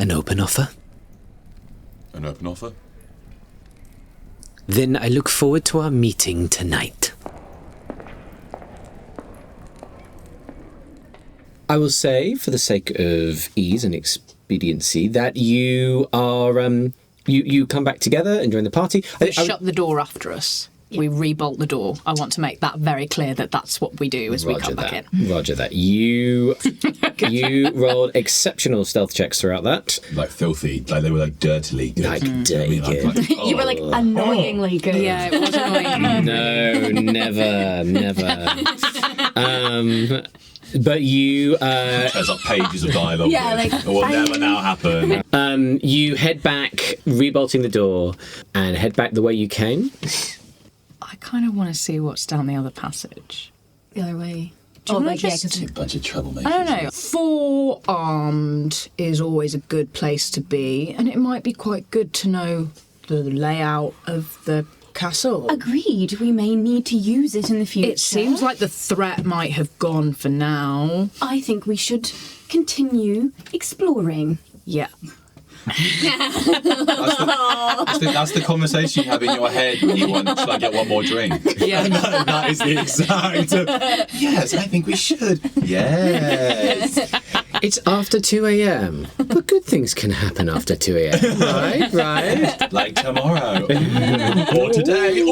An open offer? An open offer? Then I look forward to our meeting tonight. I will say, for the sake of ease and expediency, that you are, you come back together and join the party. We shut the door after us. Yeah. We rebolt the door. I want to make that very clear that that's what we do as we come back in. Roger that. You rolled exceptional stealth checks throughout that. Like filthy. Like they were like dirtily good. Like dirty good. You were like annoyingly good. Yeah, it was annoying. No, never. But you... There's like pages of dialogue. Yeah, like... It will never now happen. You head back, rebolting the door, and head back the way you came. I kind of want to see what's down the other passage. The other way. Do you like, just... A bunch of troublemakers. I don't know. Forearmed is always a good place to be, and it might be quite good to know the layout of the castle. Agreed. We may need to use it in the future. It seems like the threat might have gone for now. I think we should continue exploring. Yeah. That's the conversation you have in your head when you want to like, get one more drink. Yeah. that is the exact... Yes, I think we should. Yes. It's after 2 a.m. But good things can happen after 2 a.m. Right? Like tomorrow. Or today.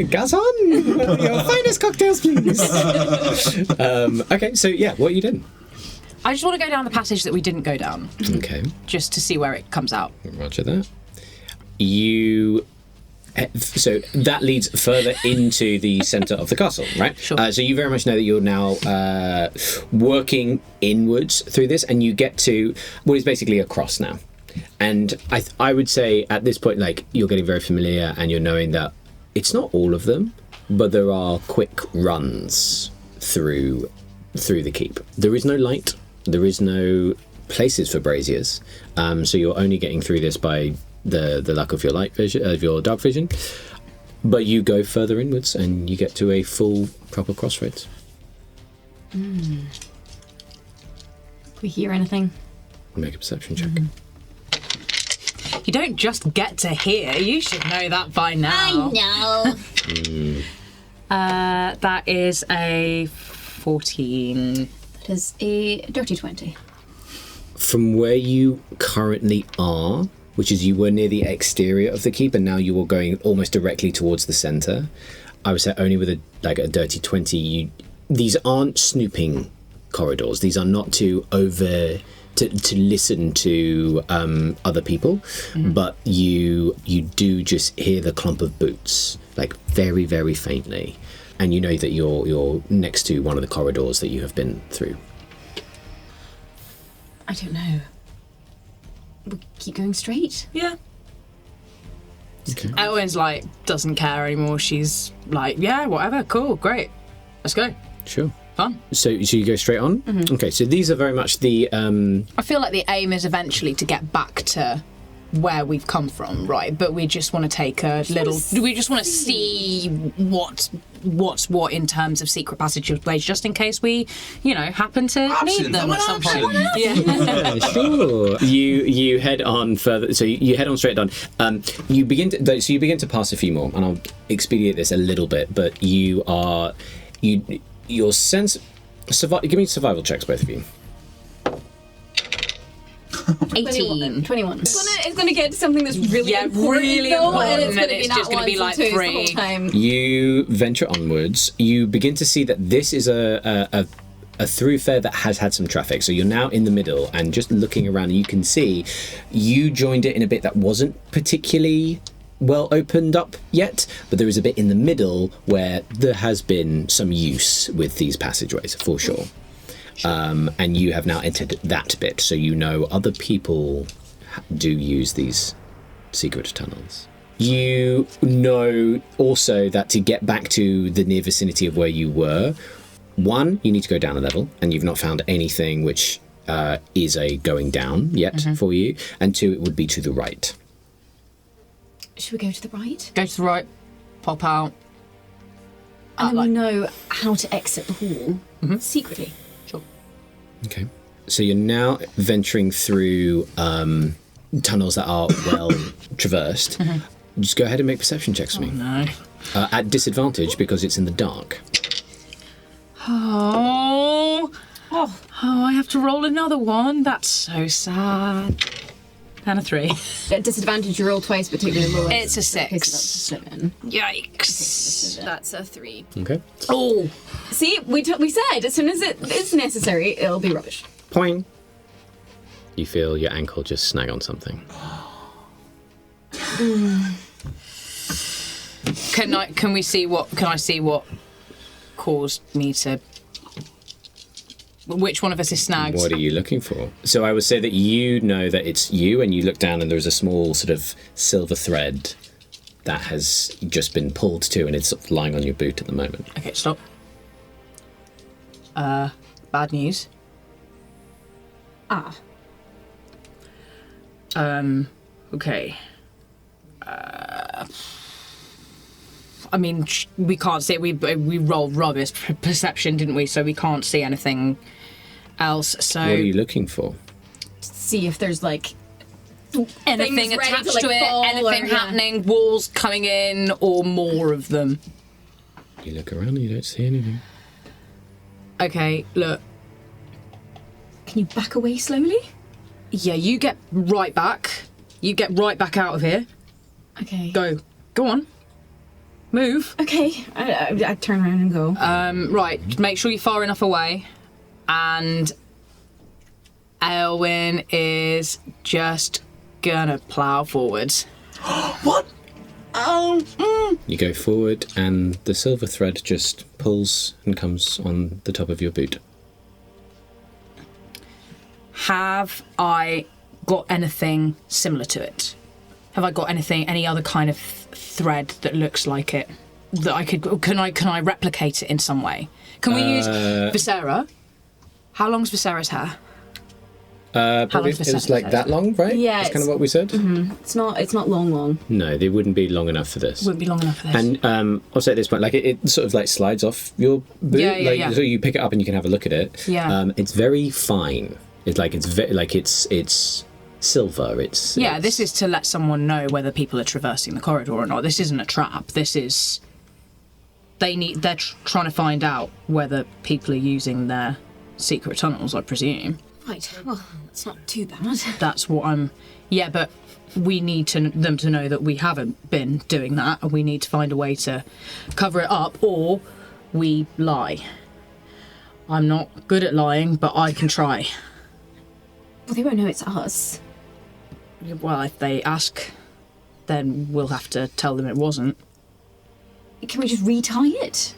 Gazon, your finest cocktails, please. Okay, so yeah, what are you doing? I just want to go down the passage that we didn't go down. Okay. Just to see where it comes out. Roger that. So that leads further into the centre of the castle, right? Sure. So you very much know that you're now working inwards through this, and you get to what is basically a cross now. And I would say at this point, like, you're getting very familiar, and you're knowing that it's not all of them, but there are quick runs through the keep. There is no light. There is no places for braziers. So you're only getting through this by the luck of your light vision, of your dark vision. But you go further inwards and you get to a full, proper crossroads. We hear anything? Make a perception check. You don't just get to hear. You should know that by now. I know. That is a 14. That is a dirty 20. From where you currently are, which is you were near the exterior of the keep, and now you are going almost directly towards the centre, I would say only with a dirty 20, these aren't snooping corridors. These are not to listen to other people, but you do just hear the clump of boots, like very, very faintly. And you know that you're next to one of the corridors that you have been through. I don't know. We'll keep going straight? Yeah. Okay. Aelwyn's like, doesn't care anymore. She's like, yeah, whatever, cool, great. Let's go. Sure. Fun. So you go straight on? Mm-hmm. Okay, so these are very much the... I feel like the aim is eventually to get back to where we've come from, right? But we just want to take a little... We just want to see what's what in terms of secret passageways, just in case we, happen to need them at some point. Yeah, sure. You head on further. So you head on straight on. You begin to pass a few more, and I'll expedite this a little bit. But your sense. Give me survival checks, both of you. 18. 21. It's going to get to something that's really really important, and it's just going to be like 3. You venture onwards. You begin to see that this is a thoroughfare that has had some traffic. So you're now in the middle, and just looking around, and you can see you joined it in a bit that wasn't particularly well opened up yet, but there is a bit in the middle where there has been some use with these passageways, for sure. And you have now entered that bit, so you know other people do use these secret tunnels. You know also that to get back to the near vicinity of where you were, 1, you need to go down a level, and you've not found anything which is a going down yet for you, and 2, it would be to the right. Should we go to the right? Go to the right, pop out. And then we know how to exit the hall secretly. Okay. So you're now venturing through tunnels that are well traversed. Just go ahead and make perception checks for me. No. At disadvantage because it's in the dark. Oh, I have to roll another one. That's so sad. And a 3. At disadvantage, you roll twice, but take the lowest. It's a 6. Okay, so that's a 7. Yikes. That's a 3. Okay. Oh, See, we said as soon as it is necessary, it'll be rubbish. Poing. You feel your ankle just snag on something. can I see what caused me to? Which one of us is snagged? What are you looking for? So I would say that you know that it's you, and you look down and there's a small sort of silver thread that has just been pulled to, and it's sort of lying on your boot at the moment. Okay, stop. Bad news. Ah. Okay. I mean, we can't see. We rolled rubbish perception, didn't we? So we can't see anything else. So What are you looking for? See if there's like anything things ready attached to, like, to it, fall anything or- yeah. happening, walls coming in, or more of them. You look around and you don't see anything. Okay, look. Can you back away slowly? Yeah, you get right back. You get right back out of here. Okay. Go on. Move. Okay. I turn around and go. Right, make sure you're far enough away. And Aelwyn is just gonna plough forwards. What? You go forward and the silver thread just pulls and comes on the top of your boot. Have I got anything similar to it? Have I got any other kind of thread that looks like it? That I could, can I replicate it in some way? Can we use Viseara? How long's Viseara's hair? Probably long's it was the like that long, right? Yeah, That's kind of it's- what we said. It's not long. No, they wouldn't be long enough for this. Wouldn't be long enough for this. And also at this point, like it sort of like slides off your boot. Yeah. So you pick it up and you can have a look at it. Yeah. It's very fine. It's silver. Yeah, this is to let someone know whether people are traversing the corridor or not. This isn't a trap. This is... They're trying to find out whether people are using their secret tunnels, I presume. Right. Well, it's not too bad. That's what I'm... Yeah, but we need them to know that we haven't been doing that, and we need to find a way to cover it up, or we lie. I'm not good at lying, but I can try. Well, they won't know it's us. Well, if they ask, then we'll have to tell them it wasn't. Can we just retie it?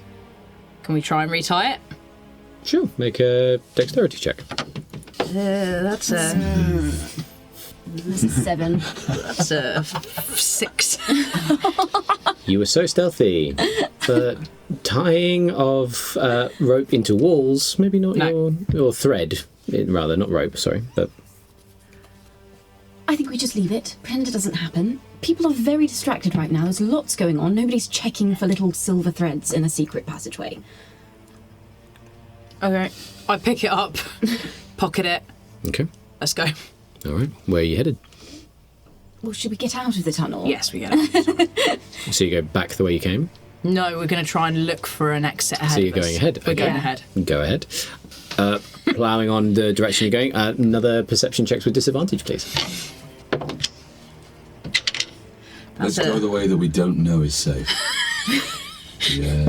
Can we try and retie it? Sure. Make a dexterity check. That's a... This is 7. That's a 6. You were so stealthy, but tying of rope into walls, maybe not No. your thread, rather, not rope, sorry, but... I think we just leave it. Pretend it doesn't happen. People are very distracted right now. There's lots going on. Nobody's checking for little silver threads in a secret passageway. Okay. I pick it up, pocket it. Okay. Let's go. All right. Where are you headed? Well, should we get out of the tunnel? Yes, we get it. So you go back the way you came? No, we're going to try and look for an exit ahead. So you're of us. going ahead? We're Okay. going ahead. Go ahead. Ploughing on the direction you're going. Another perception checks with disadvantage, please. Let's go the way that we don't know is safe. Yeah.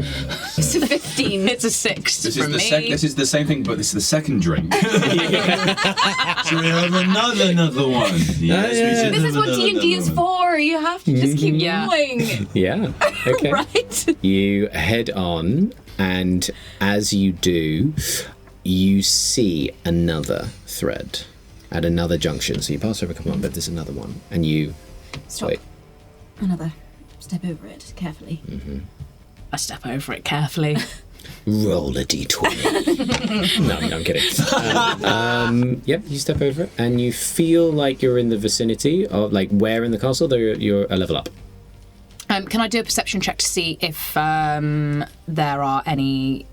It's a 15. It's a 6 This from is me. this is the same thing, but this is the second drink. So we have another one. Yes, This is what D&D is for. You have to just keep Yeah. going. Yeah. Okay. Right? You head on, and as you do, you see another thread at another junction. So you pass over a couple of, but there's another one, and you Stop. wait. Another. Step over it carefully. I step over it carefully. Roll a d20. No, I'm kidding. Yeah, you step over it, and you feel like you're in the vicinity of, like, where in the castle? Though you're a level up. Can I do a perception check to see if there are any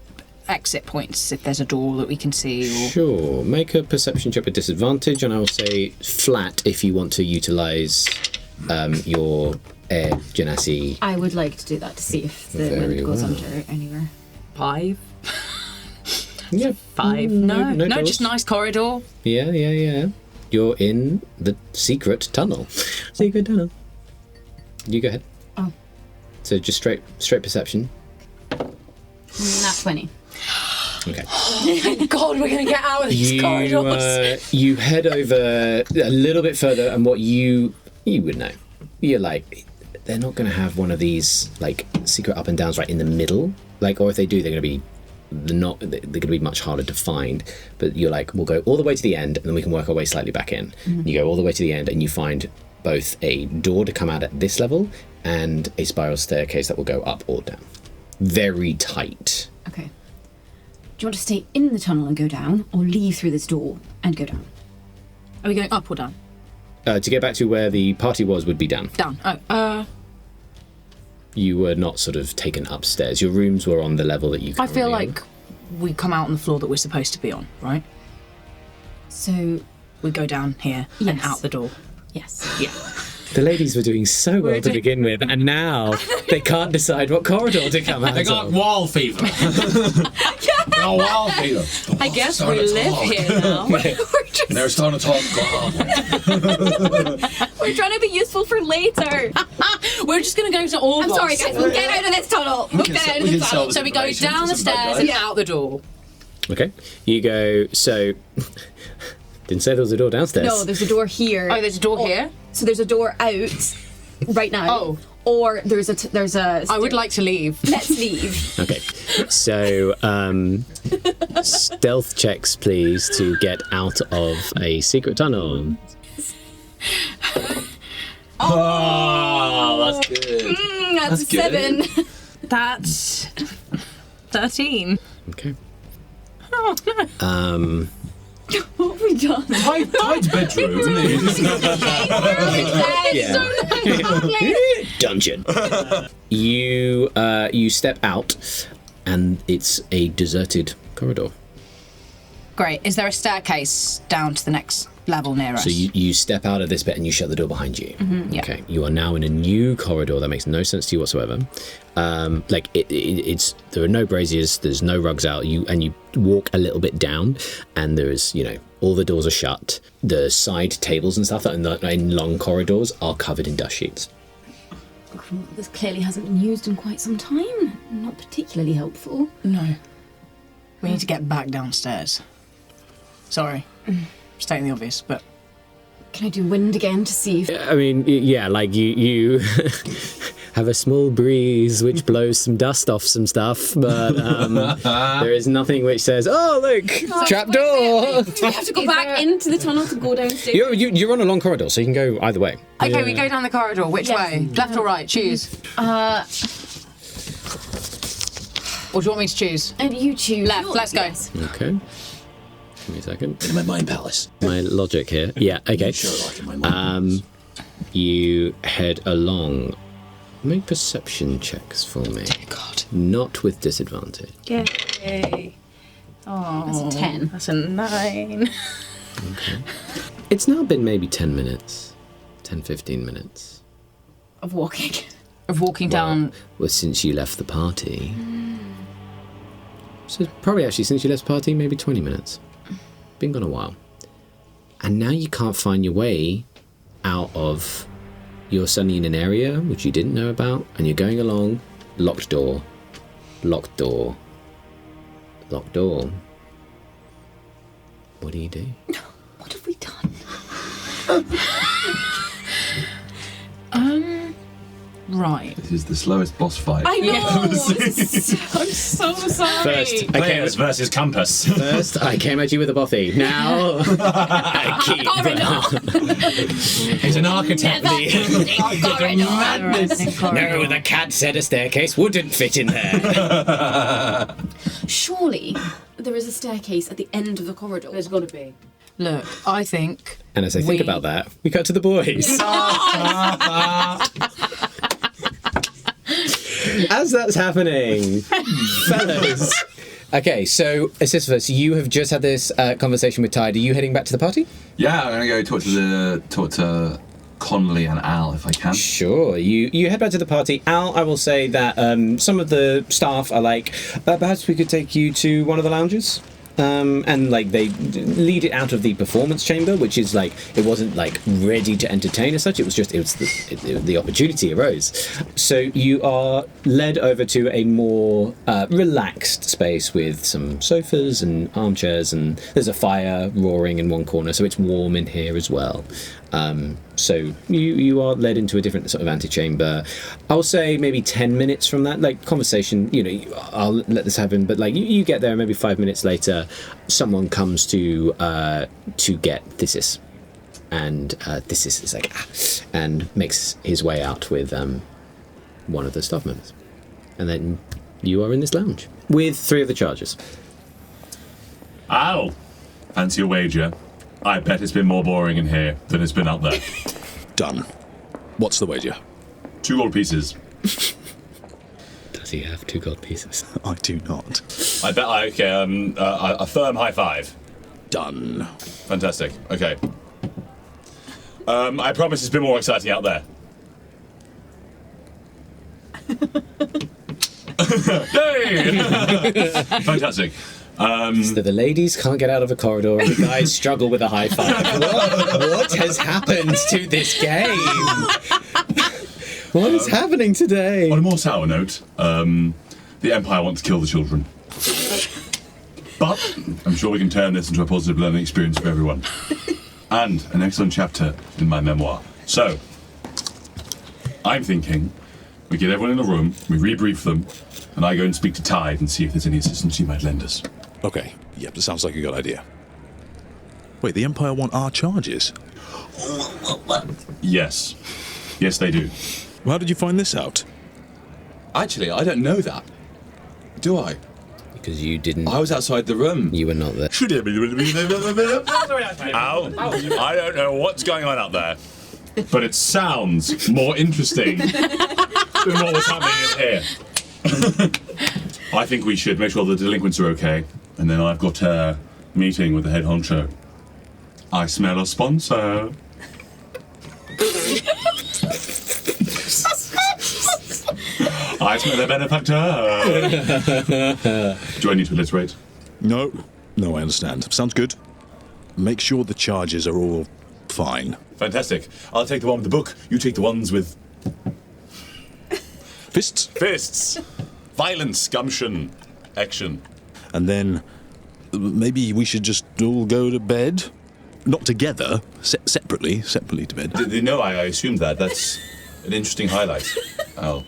exit points if there's a door that we can see. Or... Sure. Make a perception check with disadvantage, and I will say flat if you want to utilise your air genasi. I would like to do that to see if the Very wind goes well. under anywhere. 5? Yeah. 5? No, doors. just nice corridor. Yeah. You're in the secret tunnel. Secret tunnel. You go ahead. Oh. So just straight perception. Not 20. Okay. Thank God we're going to get out of these corridors. You head over a little bit further, and what you would know. You're like, they're not going to have one of these like secret up and downs right in the middle. Like, or if they do, they're going to be much harder to find. But you're like, we'll go all the way to the end, and then we can work our way slightly back in. Mm-hmm. You go all the way to the end, and you find both a door to come out at this level and a spiral staircase that will go up or down. Very tight. Okay. Do you want to stay in the tunnel and go down, or leave through this door and go down? Are we going up or down? To get back to where the party was would be down. Down. Oh, You were not sort of taken upstairs. Your rooms were on the level that you I feel currently like we come out on the floor that we're supposed to be on, right? So, We go down here and Yes. out the door. yes. Yeah. The ladies were doing so well to begin with, and now they can't decide what corridor to come out They got of. wall fever. They got wall fever. I guess we live here now. They're starting to talk. We're trying to be useful for later. We're just going to go to all. I'm sorry, guys. We'll get out of this tunnel. We'll get out of this tunnel. So we go down the stairs and out the door. Okay, you go. So, didn't say there was a door downstairs. No, there's a door here. Oh, there's a door here? So there's a door out right now. Oh. Or there's a. I would like to leave. Let's leave. Okay, so stealth checks, please, to get out of a secret tunnel. Oh, that's good. That's good. 7. That's 13. Okay. Oh, no. What have we done? Tide's bedroom. Dungeon. You step out, and it's a deserted corridor. Great. Is there a staircase down to the next level near us? So you step out of this bit and you shut the door behind you. yeah. Okay. You are now in a new corridor that makes no sense to you whatsoever. It's there are no braziers, there's no rugs out. You walk a little bit down, and there's all the doors are shut. The side tables and stuff that are in long corridors are covered in dust sheets. This clearly hasn't been used in quite some time. Not particularly helpful. No. We need to get back downstairs. Sorry. Stating the obvious, but... Can I do wind again to see if... I mean, yeah, like you have a small breeze which blows some dust off some stuff, but there is nothing which says, "Oh, look, trapdoor." Do we have to go back into the tunnel to go downstairs? You're on a long corridor, so you can go either way. Okay, we go down the corridor. Which way? Left or right? Choose. Or do you want me to choose? And you choose. Left, let's go. Yes. Okay. Give me a second. In my mind palace. My logic here. Yeah, okay. Sherlock in my mind palace. You head along. Make perception checks for me. God. Not with disadvantage. Yay. Oh, That's a 10. That's a 9. It's now been maybe 10 minutes. 10, 15 minutes. Of walking. Of walking down. Well, since you left the party. So probably actually since you left the party, maybe 20 minutes. Been gone a while. And now you can't find your way out of... You're suddenly in an area which you didn't know about, and you're going along, locked door, locked door, locked door. What do you do? What have we done? Right. This is the slowest boss fight. I know! I'm so sorry. Players versus Compass. First, I came at you with a bothy. Now, I keep... He's an architect. No, the cat said a staircase wouldn't fit in there. Surely there is a staircase at the end of the corridor. There's got to be. Look, I think... And as I think about that, we cut to the boys. As that's happening, fellas, Okay, so Sisyphus, you have just had this conversation with Tide. Are you heading back to the party? Yeah, I'm gonna go talk to Connolly and Al if I can. Sure. You head back to the party. Al, I will say that some of the staff are like, perhaps we could take you to one of the lounges. And like they lead it out of the performance chamber, which is like it wasn't like ready to entertain as such. It was just the opportunity arose. So you are led over to a more relaxed space with some sofas and armchairs, and there's a fire roaring in one corner, so it's warm in here as well. So you are led into a different sort of antechamber. I'll say maybe 10 minutes from that, like conversation, I'll let this happen, but like you get there, maybe 5 minutes later, someone comes to get Thesis. And Thesis is like, and makes his way out with one of the staff members. And then you are in this lounge with 3 of the chargers. Al, fancy a wager? I bet it's been more boring in here than it's been out there. Done. What's the wager? 2 gold pieces. Does he have 2 gold pieces? I do not. I bet a firm high 5. Done. Fantastic. Okay. I promise it's been more exciting out there. Yay! Fantastic. So the ladies can't get out of a corridor and the guys struggle with a high five. What has happened to this game? What is happening today? On a more sour note, the Empire wants to kill the children. But I'm sure we can turn this into a positive learning experience for everyone. And an excellent chapter in my memoir. So, I'm thinking we get everyone in a room, we rebrief them, and I go and speak to Tide and see if there's any assistance you might lend us. Okay, yep, that sounds like a good idea. Wait, the Empire want our charges? Yes. Yes, they do. Well, how did you find this out? Actually, I don't know that. Do I? Because you didn't. I was outside the room. You were not there. Al, I don't know what's going on out there, but it sounds more interesting than what was happening in here. I think we should make sure the delinquents are okay, and then I've got a meeting with the head honcho. I smell a sponsor. I smell a benefactor. Do I need to alliterate? No, I understand. Sounds good. Make sure the charges are all fine. Fantastic. I'll take the one with the book. You take the ones with Fists? fists. Violence, gumption, action. And then maybe we should just all go to bed? Not together, separately to bed. They know I assumed that. That's an interesting highlight. Al.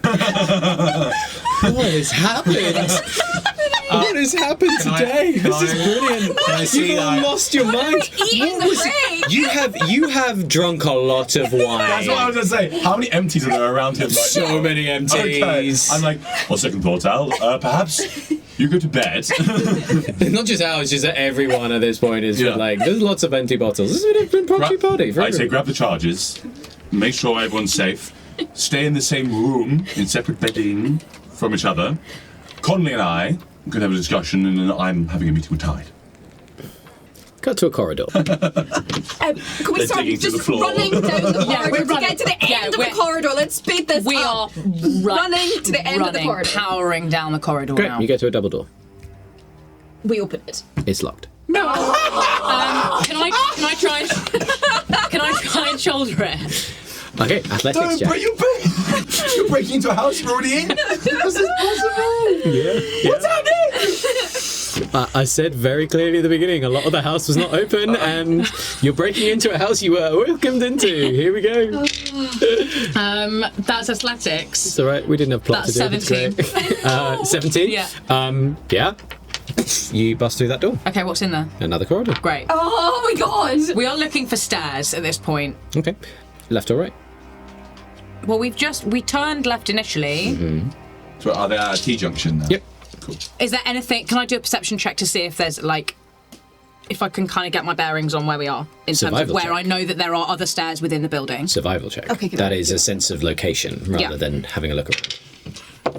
What has happened? What has happened today? This is brilliant. You've all lost your mind. You have drunk a lot of wine. That's what I was going to say. How many empties are there around him? Right So now? many empties. Okay. I'm like, well, second thought, Al. Perhaps you go to bed. Not just ours, just everyone at this point is Yeah. like, there's lots of empty bottles. This has been a impromptu party. For I say everyone. grab the charges, make sure everyone's safe, stay in the same room, in separate bedding from each other. Conley and I could have a discussion, and then I'm having a meeting with Tide. Cut to a corridor. Can we They're start digging through the just floor. running down the Yeah, corridor we're to running. get to the Yeah, end of the we're- corridor? Let's speed this We up. are running to the end of the corridor. powering down the corridor Great, now. you go to a double door. We open it. It's locked. Can I try and shoulder it? Okay, athletics check. You're breaking into a house you're already in? This is possible! What's happening? I said very clearly at the beginning, a lot of the house was not open, and you're breaking into a house you were welcomed into. Here we go. That's athletics. It's all right. We didn't have plot That's to do. 17. It's great. 17. Yeah. Yeah. You bust through that door. Okay, what's in there? Another corridor. Great. Oh my god! We are looking for stairs at this point. Okay. Left or right? Well, we turned left initially. So are they at a T-junction now? Yep. Cool. Is there anything? Can I do a perception check to see if there's like, if I can kind of get my bearings on where we are in terms of Survival where check. I know that there are other stairs within the building? Survival check. Okay, good. That is a sense of location rather Yeah. than having a look around.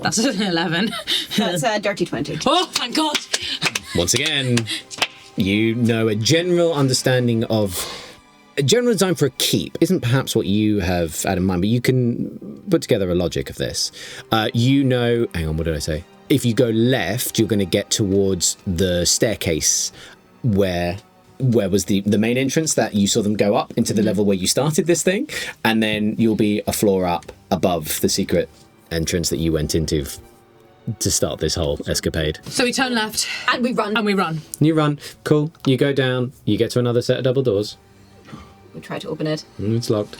That's an 11. That's a dirty 20. Oh, thank God! Once again, you know a general understanding of... A general design for a keep isn't perhaps what you have had in mind, but you can put together a logic of this. You know... Hang on, what did I say? If you go left, you're going to get towards the staircase where was the main entrance that you saw them go up into the level where you started this thing, and then you'll be a floor up above the secret entrance that you went into to start this whole escapade. So we turn left. And we run. And we run. You run. Cool. You go down. You get to another set of double doors. We try to open it. It's locked.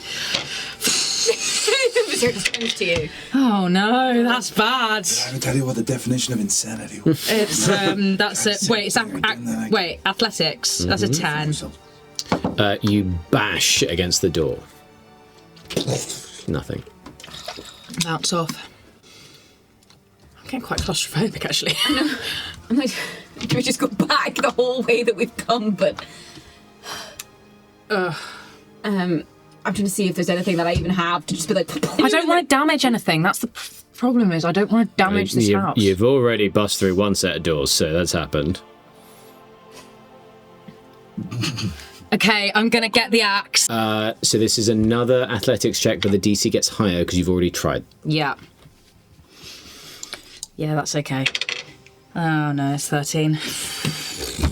Viseara just turns to you. Oh no, that's bad. I haven't tell you what the definition of insanity was. It's that's it. Wait, it's wait, athletics. That's a 10. You bash against the door. Nothing. Bounce off. I'm getting quite claustrophobic, actually. I'm like, do we just go back the whole way that we've come? But I'm trying to see if there's anything that I even have to just be like. I don't want to damage anything. That's the problem. Is I don't want to damage this house. You've already bust through one set of doors, so that's happened. Okay, I'm gonna get the axe. So this is another athletics check, but the DC gets higher because you've already tried. Yeah. Yeah, that's okay. Oh no, it's 13.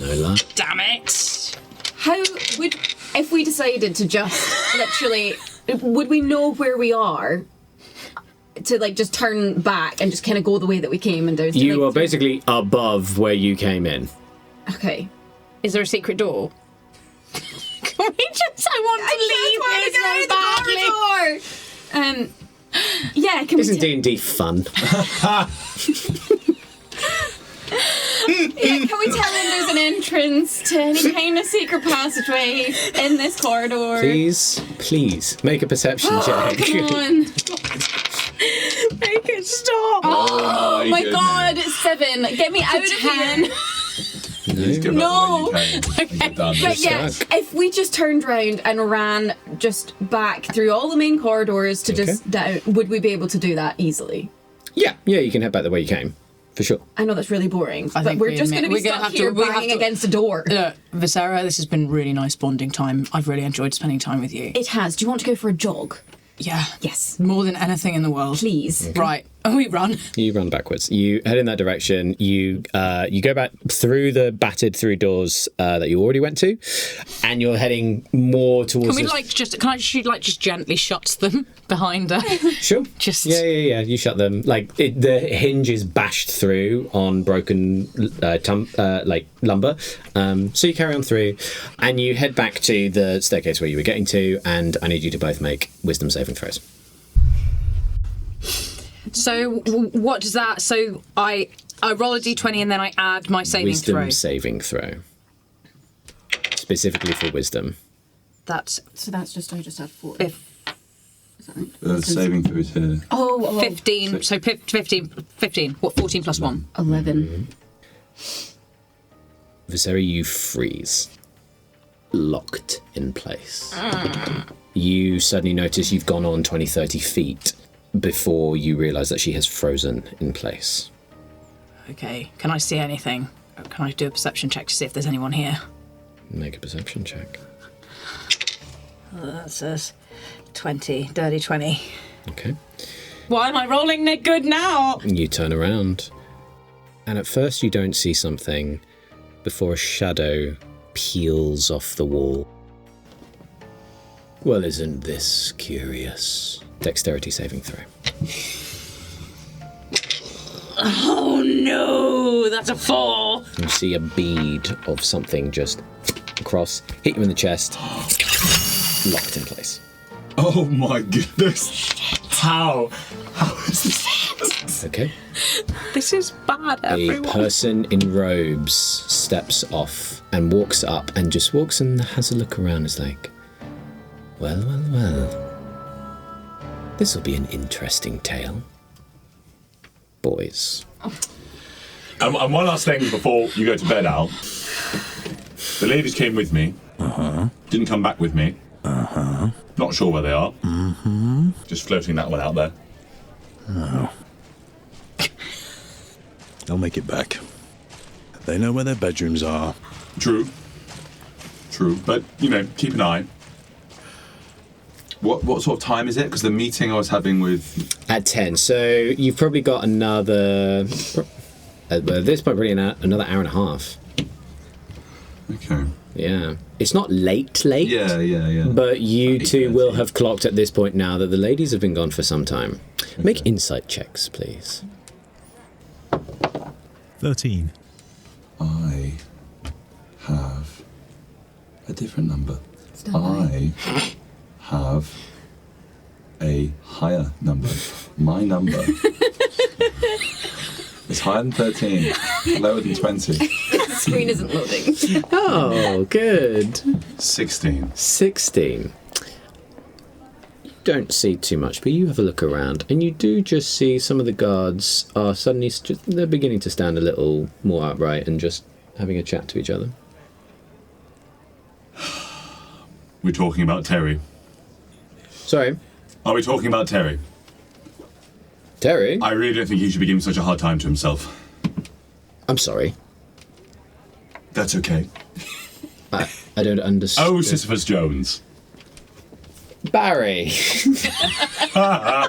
No luck. Damn it! How would, if we decided to just literally, would we know where we are? To like just turn back and just kind of go the way that we came and there's. You are basically above where you came in. Okay. Is there a secret door? Can we just? I want to leave this so badly. Yeah. Can Isn't we? D&D fun? Yeah, can we tell him there's an entrance to any kind of secret passageway in this corridor? Please make a perception check. Come on. Make it stop. Oh my God, it's 7. Get me out of here. No. But yeah, if we just turned around and ran just back through all the main corridors to just down, would we be able to do that easily? Yeah, you can head back the way you came, for sure. I know that's really boring, but think we're just going to be stuck here banging against a door. Look, Viseara, this has been really nice bonding time. I've really enjoyed spending time with you. It has. Do you want to go for a jog? Yeah. Yes. More than anything in the world. Please. Okay. Right. Oh, we run. You run backwards. You head in that direction. You go back through the battered through doors that you already went to, and you're heading more towards. Can I just gently shut them behind her? Sure. Just yeah. You shut them. Like the hinge is bashed through on broken lumber. So you carry on through, and you head back to the staircase where you were getting to. And I need you to both make wisdom saving throws. So what does that? So I roll a d20 and then I add my saving throw. Wisdom saving throw. Specifically for wisdom. That's I just had 4. Is that right? The saving throws here. 15. So 15. What? 14 plus 1. 11. Viseara, you freeze. Locked in place. You suddenly notice you've gone on 20, 30 feet before you realise that she has frozen in place. Okay. Can I see anything? Can I do a perception check to see if there's anyone here? Make a perception check. That says 20. Dirty 20. Okay. Why am I rolling good now? You turn around, and at first you don't see something before a shadow peels off the wall. Well, isn't this curious? Dexterity saving throw. Oh no, that's a 4. You see a bead of something just across, hit you in the chest, locked in place. Oh my goodness. How is this? Okay. This is bad, everyone. A person in robes steps off and walks up and just walks and has a look around. It's like, well. This will be an interesting tale. Boys. And one last thing before you go to bed, Al. The ladies came with me. Didn't come back with me. Not sure where they are. Just floating that one out there. Oh. They'll make it back. They know where their bedrooms are. True. But, keep an eye. What sort of time is it? Because the meeting I was having with... At 10, so you've probably got another... At this point, probably another hour and a half. Okay. Yeah. It's not late. Yeah. But you two will have clocked at this point now that the ladies have been gone for some time. Okay. Make insight checks, please. 13. I have a different number. I have a higher number. My number is higher than 13, lower than 20. The screen isn't loading. Oh, good. 16. 16. You don't see too much, but you have a look around, and you do just see some of the guards are suddenly they're beginning to stand a little more upright and just having a chat to each other. We're talking about Terry. Sorry? Are we talking about Terry? Terry? I really don't think he should be giving such a hard time to himself. I'm sorry. That's okay. I don't understand. Oh, Sisyphus Jones. Barry. Barry.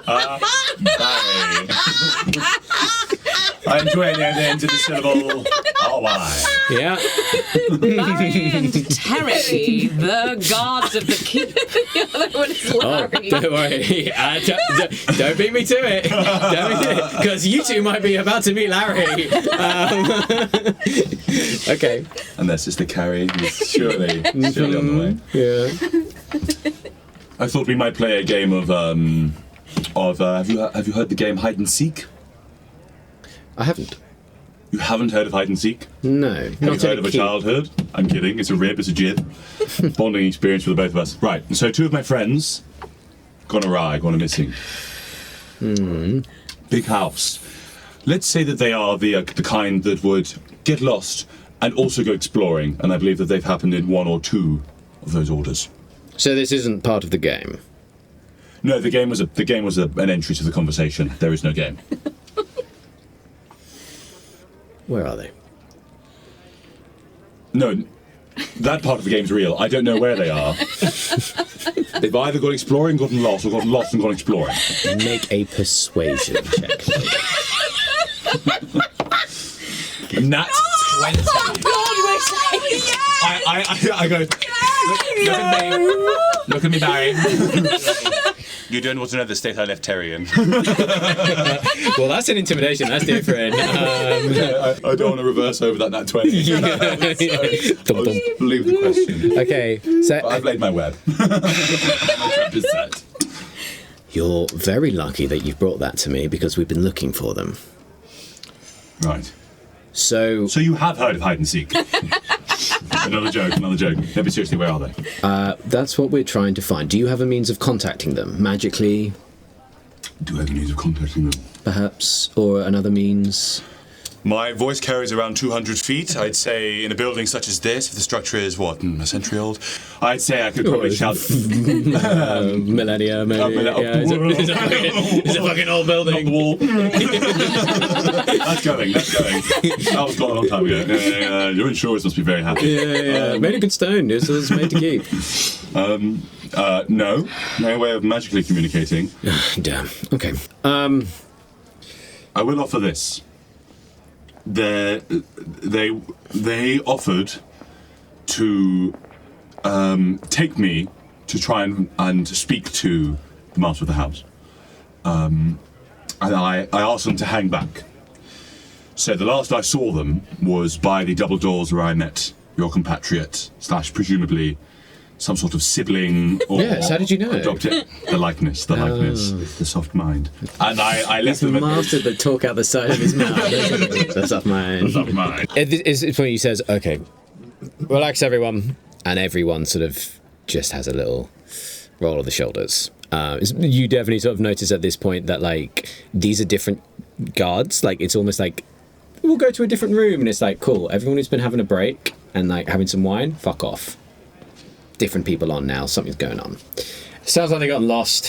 I enjoy the end of the syllable. Oh, why? Yeah. Barry and Terry, the guards of the keep. The other one is Larry. Don't worry. Don't beat me to it. Because you two might be about to meet Larry. Okay. And their sister Carrie is surely on the way. Yeah. I thought we might play a game of have you heard the game Hide and Seek? I haven't. You haven't heard of Hide and Seek? No. Have you heard of a childhood? I'm kidding. It's a rib. It's a jib. Bonding experience for the both of us. Right. So 2 of my friends gone awry, gone missing. Big house. Let's say that they are the kind that would get lost and also go exploring. And I believe that they've happened in 1 or 2 of those orders. So this isn't part of the game? No, the game was an entry to the conversation. There is no game. Where are they? No, that part of the game's real. I don't know where they are. They've either gone exploring, gotten lost, or gotten lost and gone exploring. Make a persuasion check. And that's 20. I go, look at me, Barry. You don't want to know the state I left Terry in. Well, that's an intimidation. That's different. I don't want to reverse over that 20. So, I'll just leave the question. Okay, so But I've laid my web. My trap is set. You're very lucky that you've brought that to me because we've been looking for them. Right. So you have heard of Hide and Seek? Another joke. No, but seriously, where are they? That's what we're trying to find. Do you have a means of contacting them? Magically, Do I have a means of contacting them? perhaps? Or another means? My voice carries around 200 feet. I'd say in a building such as this, if the structure is, a century old, I'd say I could probably shout... Millennia, maybe. Yeah, it's a fucking old building. The wall. That's going. That was gone a long time ago. Yeah, your insurers must be very happy. Yeah. Made of good stone. It was made to keep. No way of magically communicating. Damn. Okay. I will offer this. They offered to take me to try and speak to the master of the house. And I asked them to hang back. So the last I saw them was by the double doors where I met your compatriot / presumably some sort of sibling or... Yes, how did you know? Adopted. The likeness, the soft mind. And I left them... Master the talk out the side of his mouth. The soft mind. The soft mind. It's when he says, okay, relax everyone. And everyone sort of just has a little roll of the shoulders. You definitely sort of notice at this point that, like, these are different guards. Like, it's almost like, we'll go to a different room. And it's like, cool, everyone who's been having a break and, like, having some wine, fuck off. Different people on now. Something's going on. Sounds like they got lost.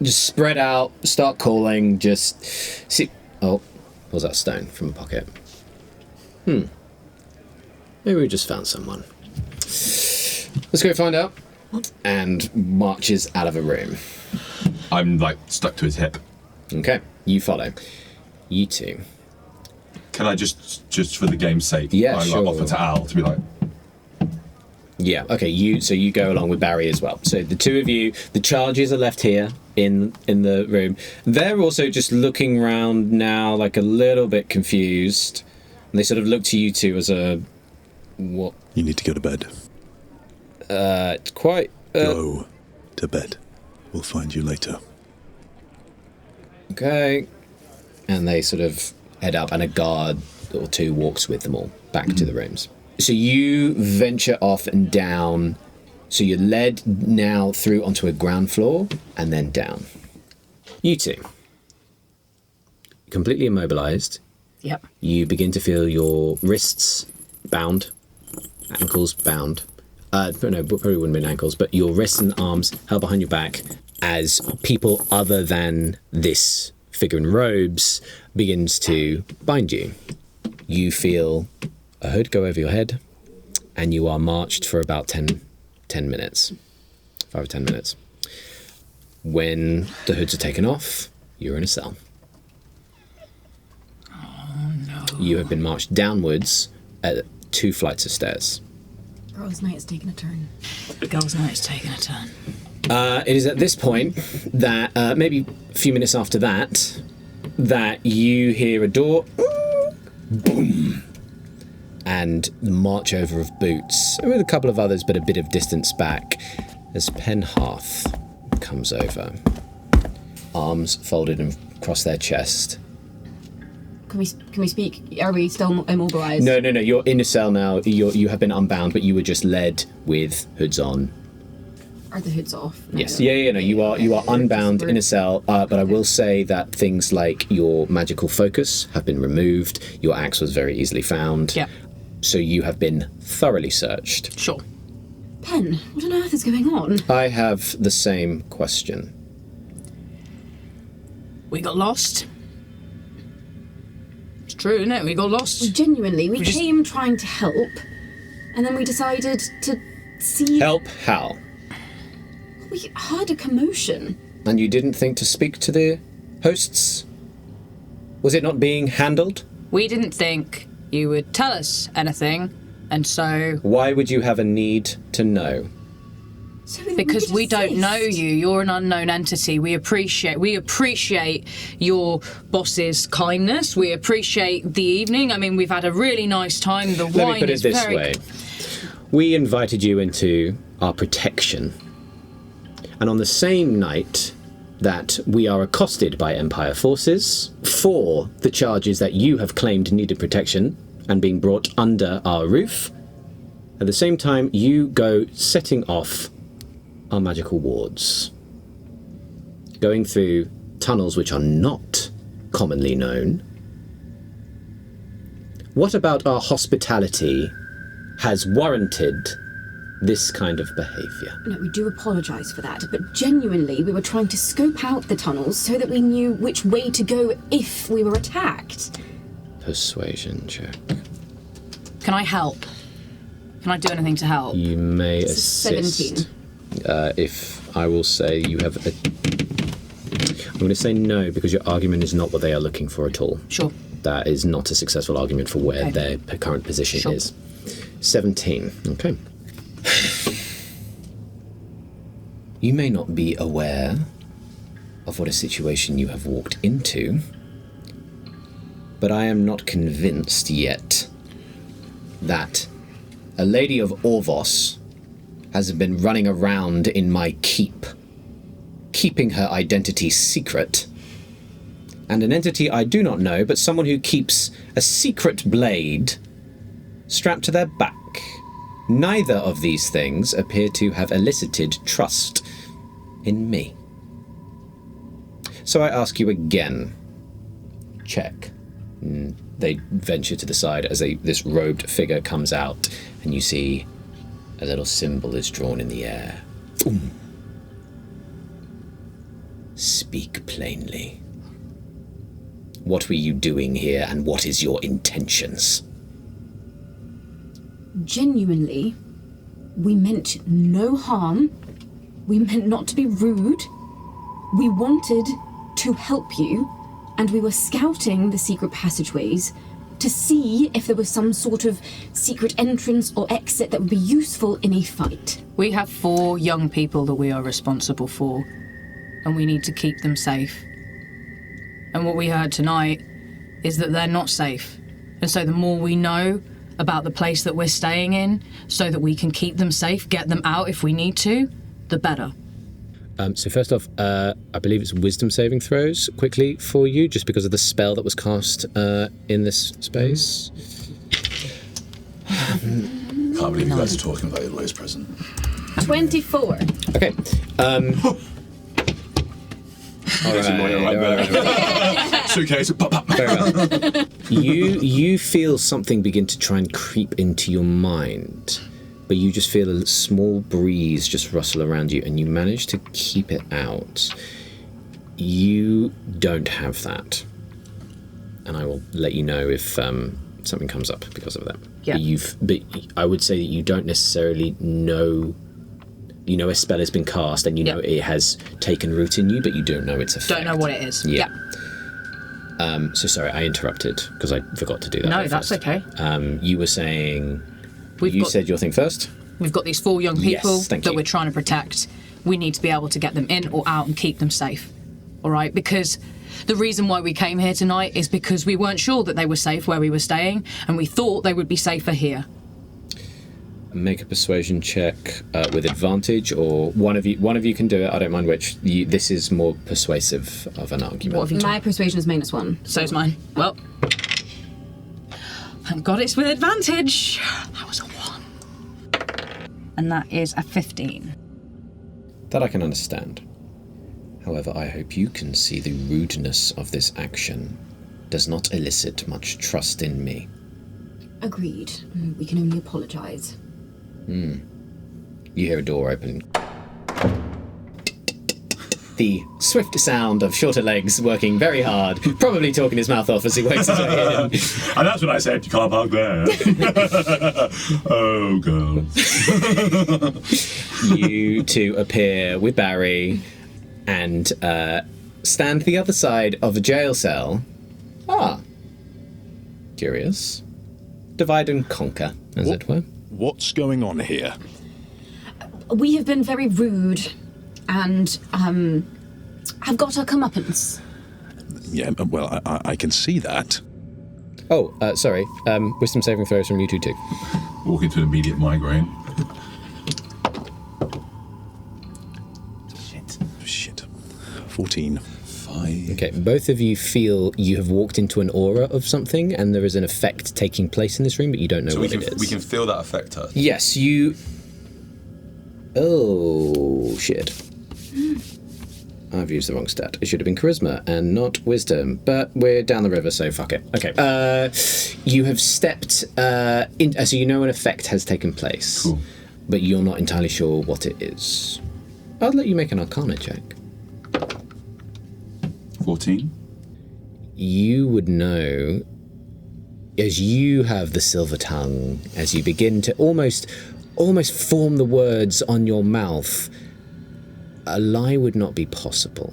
Just spread out. Start calling. Just see. Oh, Pulls out a stone from a pocket. Maybe we just found someone. Let's go find out. And marches out of a room. I'm like stuck to his hip. Okay, you follow. You two. Can I just for the game's sake, Yeah, I sure. offer to Al to be like, Yeah, okay, you go along with Barry as well. So the two of you, the charges are left here in the room. They're also just looking around now, like a little bit confused. And they sort of look to you two as a... What? You need to go to bed. It's quite... Go to bed. We'll find you later. Okay. And they sort of head up, and a guard or two walks with them all back to the rooms. So you venture off and down. So you're led now through onto a ground floor and then down. You two. Completely immobilized. Yep. You begin to feel your wrists bound, ankles bound. No, probably wouldn't have been ankles, but your wrists and arms held behind your back as people other than this figure in robes begins to bind you. You feel a hood go over your head, and you are marched for about 10 minutes. 5 or 10 minutes. When the hoods are taken off, you're in a cell. Oh, no. You have been marched downwards at 2 flights of stairs. Girls' night has taken a turn. Girls' night has taken a turn. It is at this point that, maybe a few minutes after that, that you hear a door, boom, and the march over of boots, with a couple of others, but a bit of distance back, as Penhearth comes over, arms folded across their chest. Can we speak? Are we still immobilized? No, you're in a cell now. You have been unbound, but you were just led with hoods on. Are the hoods off? Yes. Yeah, no, you are unbound in a cell, but I will say that things like your magical focus have been removed, your axe was very easily found. Yeah. So you have been thoroughly searched. Sure. Pen, what on earth is going on? I have the same question. We got lost. It's true, isn't it? We got lost. Genuinely, we came trying to help, and then we decided to see... Help how? We heard a commotion. And you didn't think to speak to the hosts? Was it not being handled? We didn't think you would tell us anything, and so... Why would you have a need to know? So Because we don't know you. You're an unknown entity. We appreciate your boss's kindness. We appreciate the evening. I mean, we've had a really nice time. The Let wine me put it is this very... way. We invited you into our protection. And on the same night that we are accosted by Empire forces for the charges that you have claimed needed protection and being brought under our roof, at the same time you go setting off our magical wards, going through tunnels which are not commonly known. What about our hospitality has warranted this kind of behaviour? No, we do apologise for that, but genuinely we were trying to scope out the tunnels so that we knew which way to go if we were attacked. Persuasion check. Can I help? Can I do anything to help? You may It's assist. 17. If I will say you have a... I'm going to say no, because your argument is not what they are looking for at all. Sure. That is not a successful argument for where Okay. their current position Sure. is. 17. Okay. You may not be aware of what a situation you have walked into, but I am not convinced yet that a lady of Orvos has been running around in my keep, keeping her identity secret. And an entity I do not know, but someone who keeps a secret blade strapped to their back. Neither of these things appear to have elicited trust in me. So I ask you again. Check. They venture to the side as this robed figure comes out, and you see a little symbol is drawn in the air. Speak plainly. What were you doing here, and what is your intentions? Genuinely, we meant no harm. We meant not to be rude. We wanted to help you, and we were scouting the secret passageways to see if there was some sort of secret entrance or exit that would be useful in a fight. We have 4 young people that we are responsible for, and we need to keep them safe. And what we heard tonight is that they're not safe. And so the more we know about the place that we're staying in, so that we can keep them safe, get them out if we need to, the better. So first off, I believe it's wisdom saving throws quickly for you, just because of the spell that was cast in this space. Can't believe you guys are talking about Ilway's present. 24. Okay. Suitcase, pop, pop. Very well. You feel something begin to try and creep into your mind, but you just feel a small breeze just rustle around you, and you manage to keep it out. You don't have that, and I will let you know if something comes up because of that. Yeah. But I would say that you don't necessarily know. You know a spell has been cast, and you know it has taken root in you, but you don't know its effect. Don't know what it is. Yeah. So sorry, I interrupted because I forgot to do that. No, that's okay. You were saying. You said your thing first? We've got these 4 young people Yes, thank that you. we're trying to protect. We need to be able to get them in or out and keep them safe. All right? Because the reason why we came here tonight is because we weren't sure that they were safe where we were staying, and we thought they would be safer here. Make a persuasion check with advantage, or one of you can do it. I don't mind which. This is more persuasive of an argument. What have you My persuasion is -1. So's mine. Well, thank God it's with advantage. That was a 1. And that is a 15. That I can understand. However, I hope you can see the rudeness of this action does not elicit much trust in me. Agreed. We can only apologise. You hear a door open. The swift sound of Shorter Legs working very hard, probably talking his mouth off as he wakes his way in. And that's when I said, you can't park there. Oh, girls. You two appear with Barry and stand the other side of a jail cell. Ah. Curious. Divide and conquer, as it were. What's going on here? We have been very rude and have got our comeuppance. Yeah, well, I can see that. Oh, sorry. Wisdom saving throws from you two too. Walk into an immediate migraine. Shit. 14. 5. Okay, both of you feel you have walked into an aura of something, and there is an effect taking place in this room, but you don't know So what it is. we can feel that affect her. Yes, you... Oh, shit. I've used the wrong stat. It should have been charisma and not wisdom, but we're down the river, so fuck it. Okay. You have stepped in... So you know an effect has taken place, Cool. but you're not entirely sure what it is. I'll let you make an Arcana check. 14. You would know, as you have the silver tongue, as you begin to almost form the words on your mouth, a lie would not be possible.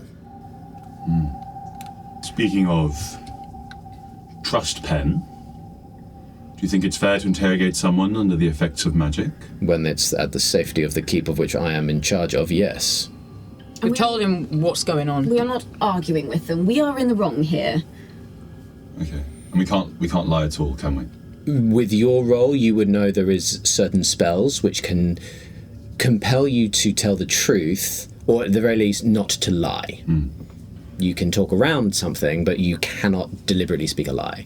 Speaking of trust pen, do you think it's fair to interrogate someone under the effects of magic? When it's at the safety of the keep of which I am in charge of, yes. We've told him what's going on. We are not arguing with them. We are in the wrong here. Okay. And we can't lie at all, can we? With your role, you would know there is certain spells which can compel you to tell the truth, or at the very least, not to lie. You can talk around something, but you cannot deliberately speak a lie.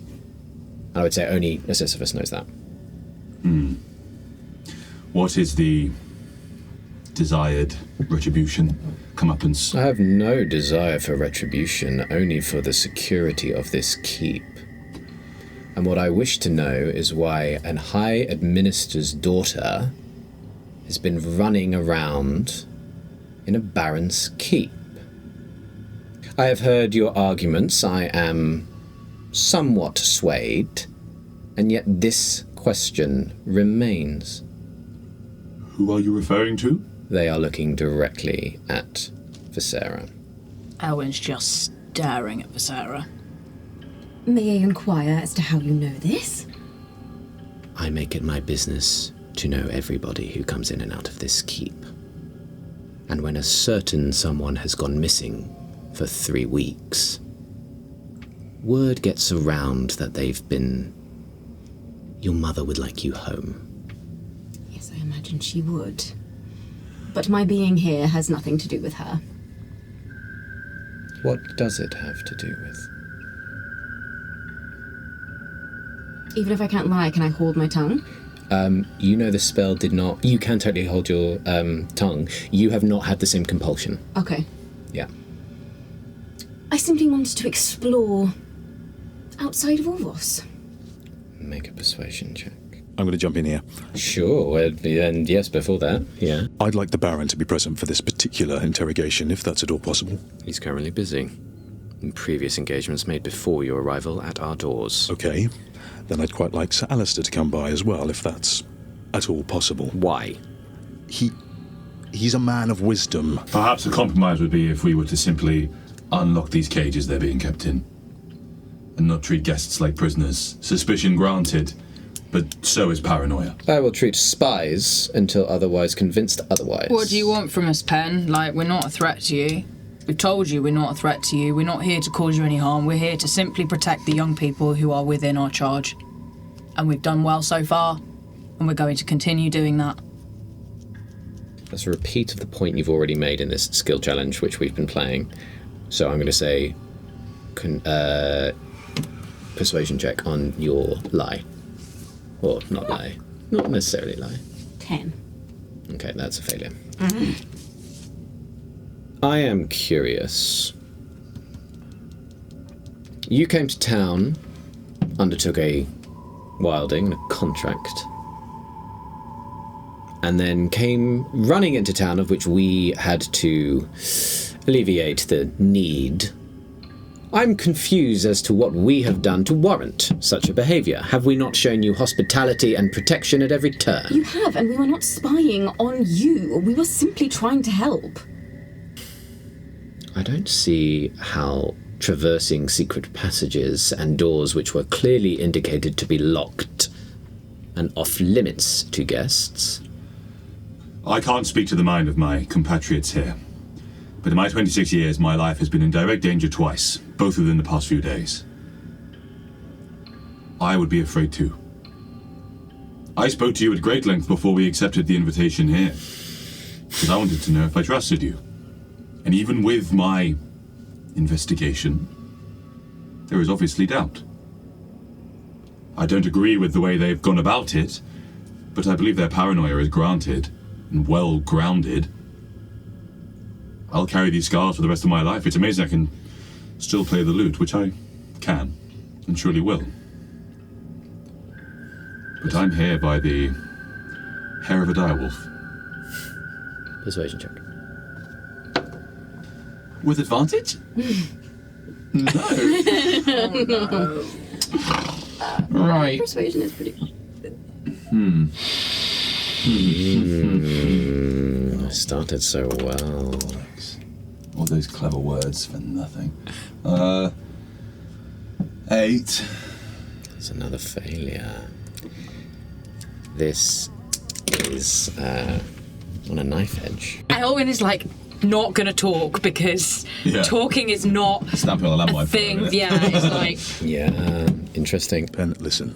I would say only a Sisyphus knows that. What is the desired retribution, comeuppance? I have no desire for retribution, only for the security of this keep. And what I wish to know is why an High Administrator's daughter has been running around in a Baron's keep. I have heard your arguments. I am somewhat swayed, and yet this question remains. Who are you referring to? They are looking directly at Viseara. Aelwyn's just staring at Viseara. May I inquire as to how you know this? I make it my business to know everybody who comes in and out of this keep. And when a certain someone has gone missing for 3 weeks, word gets around that they've been... Your mother would like you home. Yes, I imagine she would. But my being here has nothing to do with her. What does it have to do with? Even if I can't lie, can I hold my tongue? You know the spell did not... You can totally hold your tongue. You have not had the same compulsion. Okay. Yeah. I simply wanted to explore outside of Orvos. Make a persuasion check. I'm going to jump in here. Sure, and yes, before that, yeah. I'd like the Baron to be present for this particular interrogation, if that's at all possible. He's currently busy. In previous engagements made before your arrival at our doors. Okay. Then I'd quite like Sir Alistair to come by as well, if that's at all possible. Why? He's a man of wisdom. Perhaps a compromise would be if we were to simply unlock these cages they're being kept in. And not treat guests like prisoners. Suspicion granted, but so is paranoia. I will treat spies until otherwise convinced otherwise. What do you want from us, Pen? Like, we're not a threat to you. We've told you we're not a threat to you. We're not here to cause you any harm. We're here to simply protect the young people who are within our charge. And we've done well so far, and we're going to continue doing that. That's a repeat of the point you've already made in this skill challenge, which we've been playing. So I'm going to say persuasion check on your lie. Or not lie. Not necessarily lie. 10. Okay, that's a failure. I am curious. You came to town, undertook a wilding, a contract, and then came running into town, of which we had to alleviate the need. I'm confused as to what we have done to warrant such a behaviour. Have we not shown you hospitality and protection at every turn? You have, and we were not spying on you. We were simply trying to help. I don't see how traversing secret passages and doors which were clearly indicated to be locked and off limits to guests. I can't speak to the mind of my compatriots here, but in my 26 years, my life has been in direct danger twice, both within the past few days. I would be afraid too. I spoke to you at great length before we accepted the invitation here, because I wanted to know if I trusted you. And even with my investigation, there is obviously doubt. I don't agree with the way they've gone about it, but I believe their paranoia is granted and well grounded. I'll carry these scars for the rest of my life. It's amazing I can still play the lute, which I can, and surely will. But I'm here by the hair of a direwolf. Persuasion check. With advantage? No. Oh, no. Right. Persuasion is pretty... I started so well. All those clever words for nothing. 8. That's another failure. This is on a knife edge. Aelwyn is like not gonna talk because talking is not Stamping on the landmine a thing. Yeah, it's like Yeah, interesting. And listen,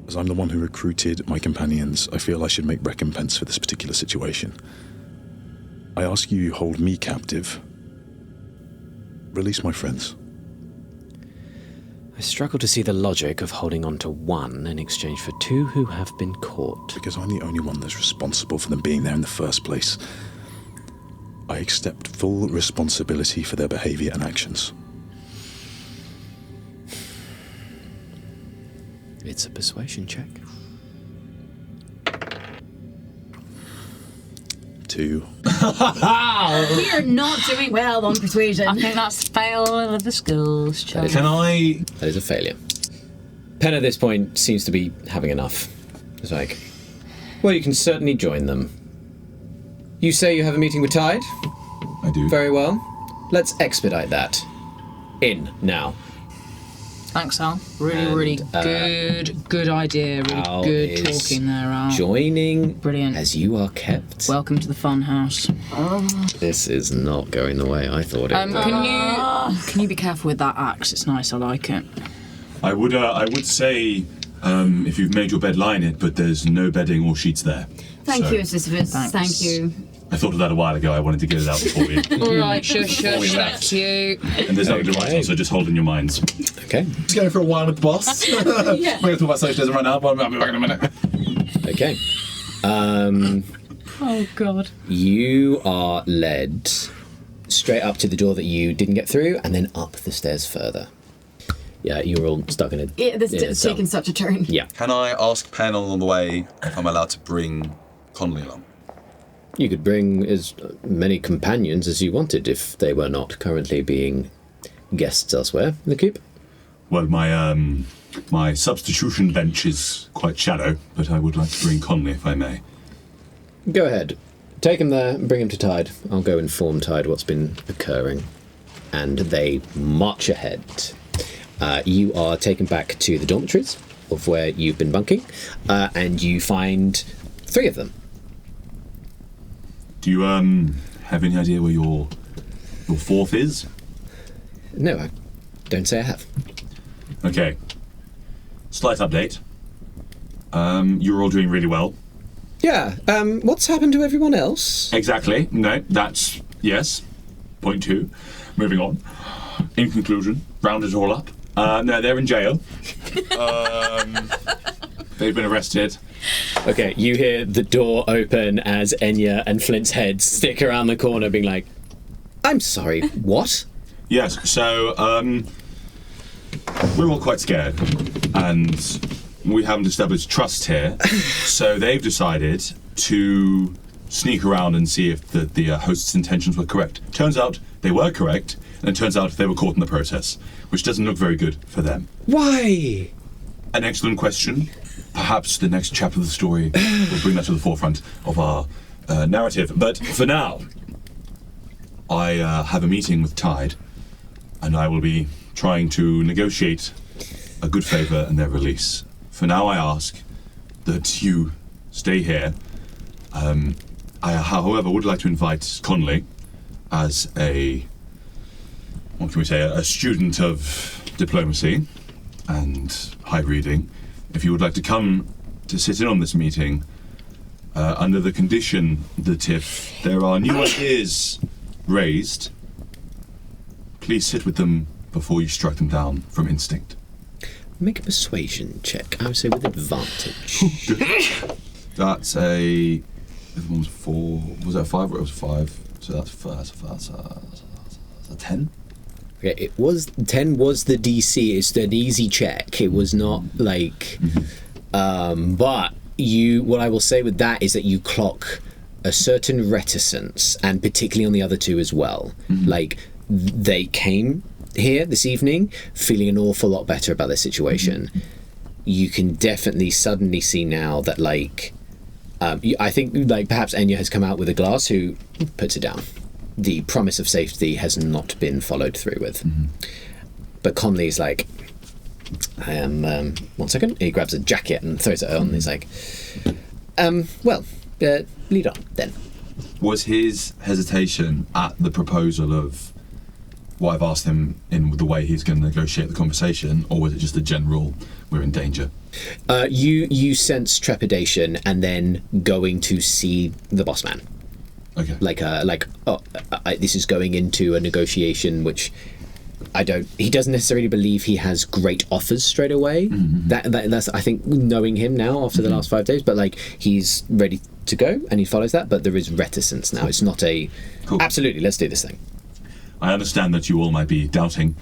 as I'm the one who recruited my companions, I feel I should make recompense for this particular situation. I ask you hold me captive. Release my friends. I struggle to see the logic of holding on to one in exchange for two who have been caught. Because I'm the only one that's responsible for them being there in the first place. I accept full responsibility for their behavior and actions. It's a persuasion check. 2. We are not doing well on persuasion. I think that's fail of the skills check. Can I? That is a failure. Pen at this point seems to be having enough. It's like, well, you can certainly join them. You say you have a meeting with Tide? I do. Very well. Let's expedite that. In now. Thanks, Al. Really, And, really good idea. Really Al good is talking there, Al. Joining Brilliant. as you are kept. Welcome to the fun house. This is not going the way I thought it would. Can you be careful with that axe? It's nice. I like it. I would say if you've made your bed, lie in it, but there's no bedding or sheets there. Thank you, Sisyphus. Thanks. Thank you. I thought of that a while ago. I wanted to get it out before we. All right, shush, thank you. And there's nothing to write on, so just hold in your minds. Okay. Just going for a while with the boss. We're going to talk about socialism right now, but I'll be back in a minute. Okay. Oh, God. You are led straight up to the door that you didn't get through, and then up the stairs further. Yeah, you're all stuck in a... Yeah, this is taking such a turn. Yeah. Can I ask Pen along the way if I'm allowed to bring Connolly along? You could bring as many companions as you wanted if they were not currently being guests elsewhere in the keep. Well, my substitution bench is quite shallow, but I would like to bring Conley if I may. Go ahead. Take him there and bring him to Tide. I'll go inform Tide what's been occurring. And they march ahead. You are taken back to the dormitories of where you've been bunking, and you find 3 of them. Do you have any idea where your 4th is? No, I don't say I have. Okay. Slight update. You're all doing really well. Yeah, what's happened to everyone else? Exactly. No, that's... Yes. Point 2. Moving on. In conclusion, round it all up. No, they're in jail. They've been arrested. Okay, you hear the door open as Enya and Flint's head stick around the corner being like, I'm sorry, what? Yes, so, we're all quite scared. And we haven't established trust here. So they've decided to sneak around and see if the host's intentions were correct. Turns out they were correct, and it turns out they were caught in the process, which doesn't look very good for them. Why? An excellent question. Perhaps the next chapter of the story will bring that to the forefront of our narrative. But for now, I have a meeting with Tide, and I will be trying to negotiate a good favour and their release. For now, I ask that you stay here. I, however, would like to invite Conley as a student of diplomacy and high reading. If you would like to come to sit in on this meeting, under the condition that if there are new ideas raised, please sit with them before you strike them down from instinct. Make a persuasion check, I would say with advantage. That's a... The one was 4... Was that 5 or it was 5? So that's a 10? Okay, it was 10 was the DC. It's an easy check. It was not like, but you. What I will say with that is that you clock a certain reticence, and particularly on the other 2 as well. Like they came here this evening feeling an awful lot better about their situation. You can definitely suddenly see now that like, I think like perhaps Enya has come out with a glass who puts it down. The promise of safety has not been followed through with. But Conley's like, I am, 1 second. He grabs a jacket and throws it on and he's like, lead on then. Was his hesitation at the proposal of what I've asked him in the way he's going to negotiate the conversation, or was it just a general, we're in danger? You sense trepidation and then going to see the boss man. Okay. This is going into a negotiation which he doesn't necessarily believe he has great offers straight away. That's I think knowing him now after the last 5 days, but like he's ready to go and he follows that, but there is reticence now. It's not a absolutely let's do this thing. I understand that you all might be doubting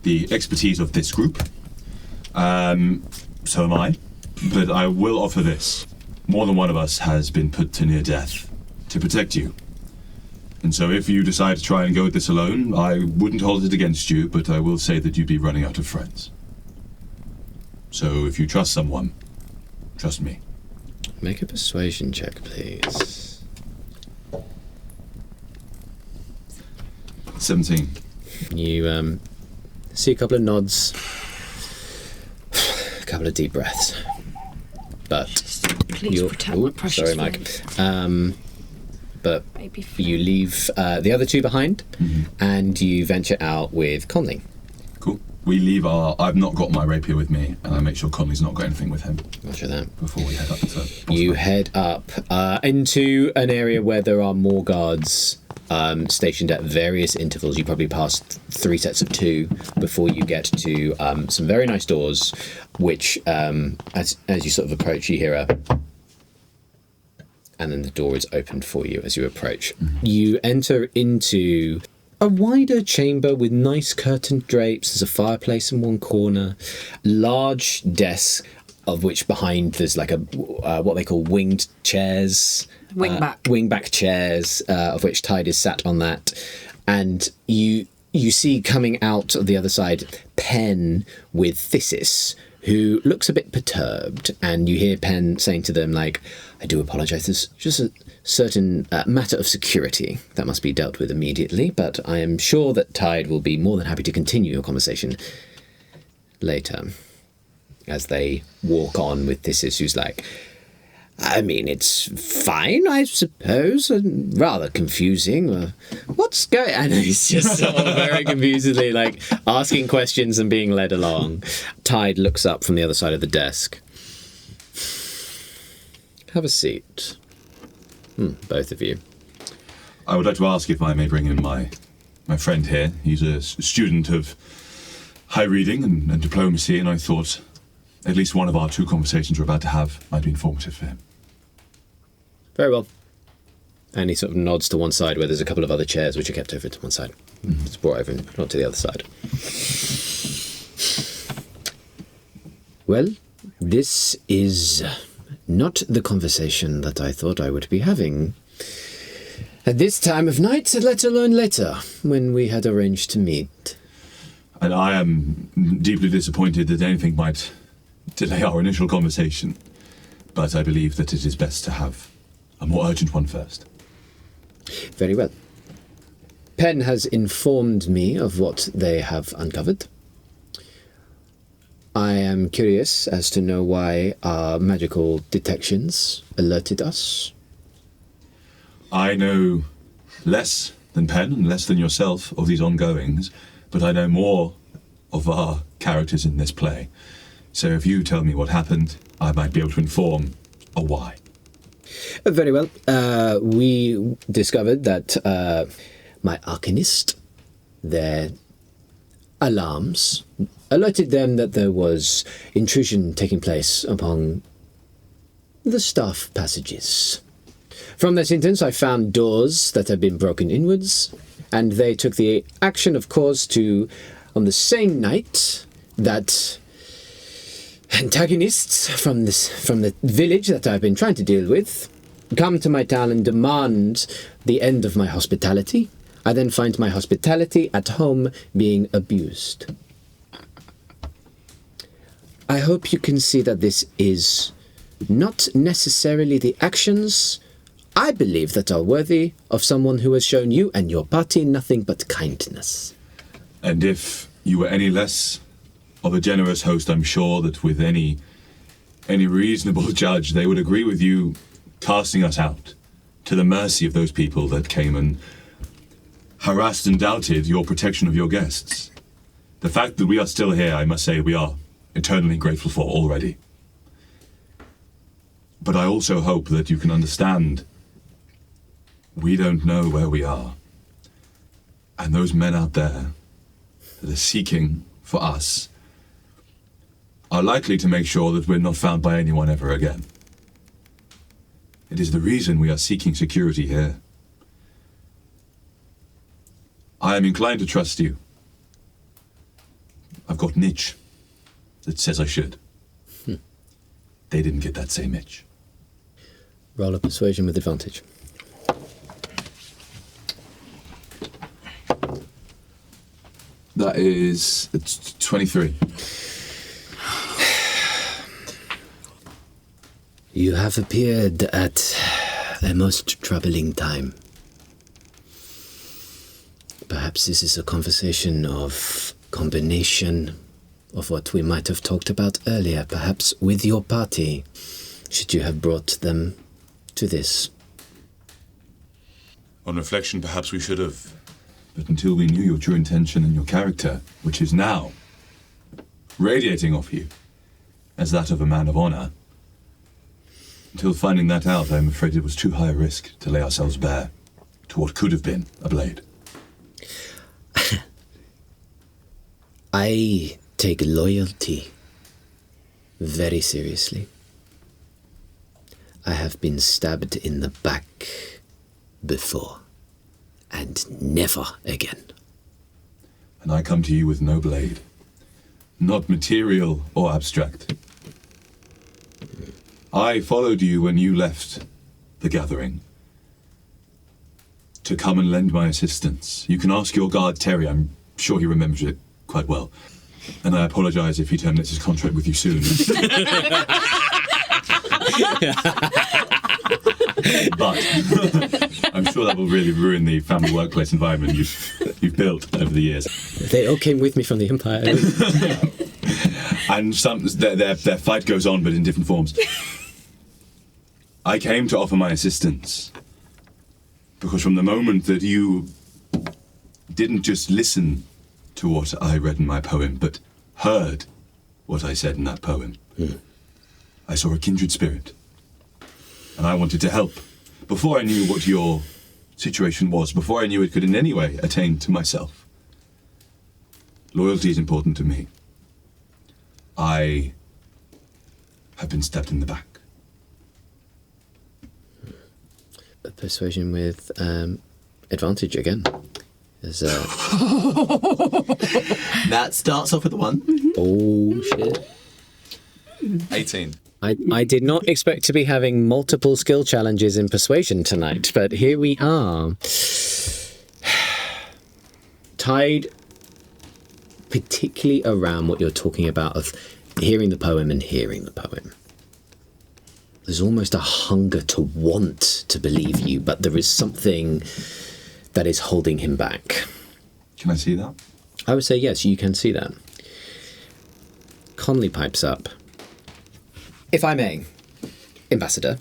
the expertise of this group. So am I. But I will offer this. More than one of us has been put to near death to protect you. And so if you decide to try and go with this alone, I wouldn't hold it against you, but I will say that you'd be running out of friends. So if you trust someone, trust me. Make a persuasion check, please. 17. You see a couple of nods, a couple of deep breaths. But Please protect my precious sorry, Mike. But you leave the other two behind, and you venture out with Conley. Cool. We leave I've not got my rapier with me, and I make sure Conley's not got anything with him. Roger that. Before we head up to... You head up into an area where there are more guards stationed at various intervals. You probably pass 3 sets of 2 before you get to some very nice doors, which, as you sort of approach, you hear a... and then the door is opened for you as you approach. You enter into a wider chamber with nice curtained drapes. There's a fireplace in one corner, large desk, of which behind there's like a what they call winged chairs. Wingback chairs, of which Tide is sat on that. And you see coming out of the other side Pen with Thesis, who looks a bit perturbed, and you hear Pen saying to them, like, I do apologise, there's just a certain matter of security that must be dealt with immediately, but I am sure that Tide will be more than happy to continue your conversation later. As they walk on with Thesis, who's like, I mean, it's fine, I suppose, and rather confusing. What's going on? And he's just sort of very confusedly, like, asking questions and being led along. Tide looks up from the other side of the desk. Have a seat. Both of you. I would like to ask if I may bring in my friend here. He's a student of high reading and diplomacy, and I thought at least one of our 2 conversations we're about to have might be informative for him. Very well. And he sort of nods to one side where there's a couple of other chairs which are kept over to one side. It's brought over and not to the other side. Well, this is not the conversation that I thought I would be having at this time of night, let alone later, when we had arranged to meet. And I am deeply disappointed that anything might delay our initial conversation, but I believe that it is best to have a more urgent one first. Very well. Pen has informed me of what they have uncovered. I am curious as to know why our magical detections alerted us. I know less than Pen and less than yourself of these ongoings, but I know more of our characters in this play. So if you tell me what happened, I might be able to inform a why. Very well. We discovered that my Arcanist, their alarms, alerted them that there was intrusion taking place upon the staff passages. From their sentence, I found doors that had been broken inwards, and they took the action, of course, to, on the same night, that antagonists from the village that I've been trying to deal with come to my town and demand the end of my hospitality. I then find my hospitality at home being abused. I hope you can see that this is not necessarily the actions I believe that are worthy of someone who has shown you and your party nothing but kindness. And if you were any less of a generous host, I'm sure that with any reasonable judge, they would agree with you casting us out to the mercy of those people that came and harassed and doubted your protection of your guests. The fact that we are still here, I must say, we are eternally grateful for already. But I also hope that you can understand we don't know where we are. And those men out there that are seeking for us are likely to make sure that we're not found by anyone ever again. It is the reason we are seeking security here. I am inclined to trust you. I've got an itch that says I should. They didn't get that same itch. Roll a persuasion with advantage. That is 23. You have appeared at a most troubling time. Perhaps this is a conversation of combination of what we might have talked about earlier, perhaps with your party, should you have brought them to this. On reflection, perhaps we should have. But until we knew your true intention and your character, which is now radiating off you as that of a man of honor, until finding that out, I'm afraid it was too high a risk to lay ourselves bare to what could have been a blade. I take loyalty very seriously. I have been stabbed in the back before, and never again. And I come to you with no blade, not material or abstract. I followed you when you left the gathering to come and lend my assistance. You can ask your guard, Terry. I'm sure he remembers it quite well. And I apologize if he terminates his contract with you soon. But I'm sure that will really ruin the family workplace environment you've built over the years. They all came with me from the Empire. And their fight goes on, but in different forms. I came to offer my assistance because from the moment that you didn't just listen to what I read in my poem, but heard what I said in that poem, I saw a kindred spirit. And I wanted to help. Before I knew what your situation was, before I knew it could in any way attain to myself. Loyalty is important to me. I have been stabbed in the back. A persuasion with advantage again. That starts off with a 1. Oh, shit. 18. I did not expect to be having multiple skill challenges in persuasion tonight, but here we are. Tied particularly around what you're talking about of hearing the poem and hearing the poem. There's almost a hunger to want to believe you, but there is something that is holding him back. Can I see that? I would say yes, you can see that. Conley pipes up. If I may, Ambassador,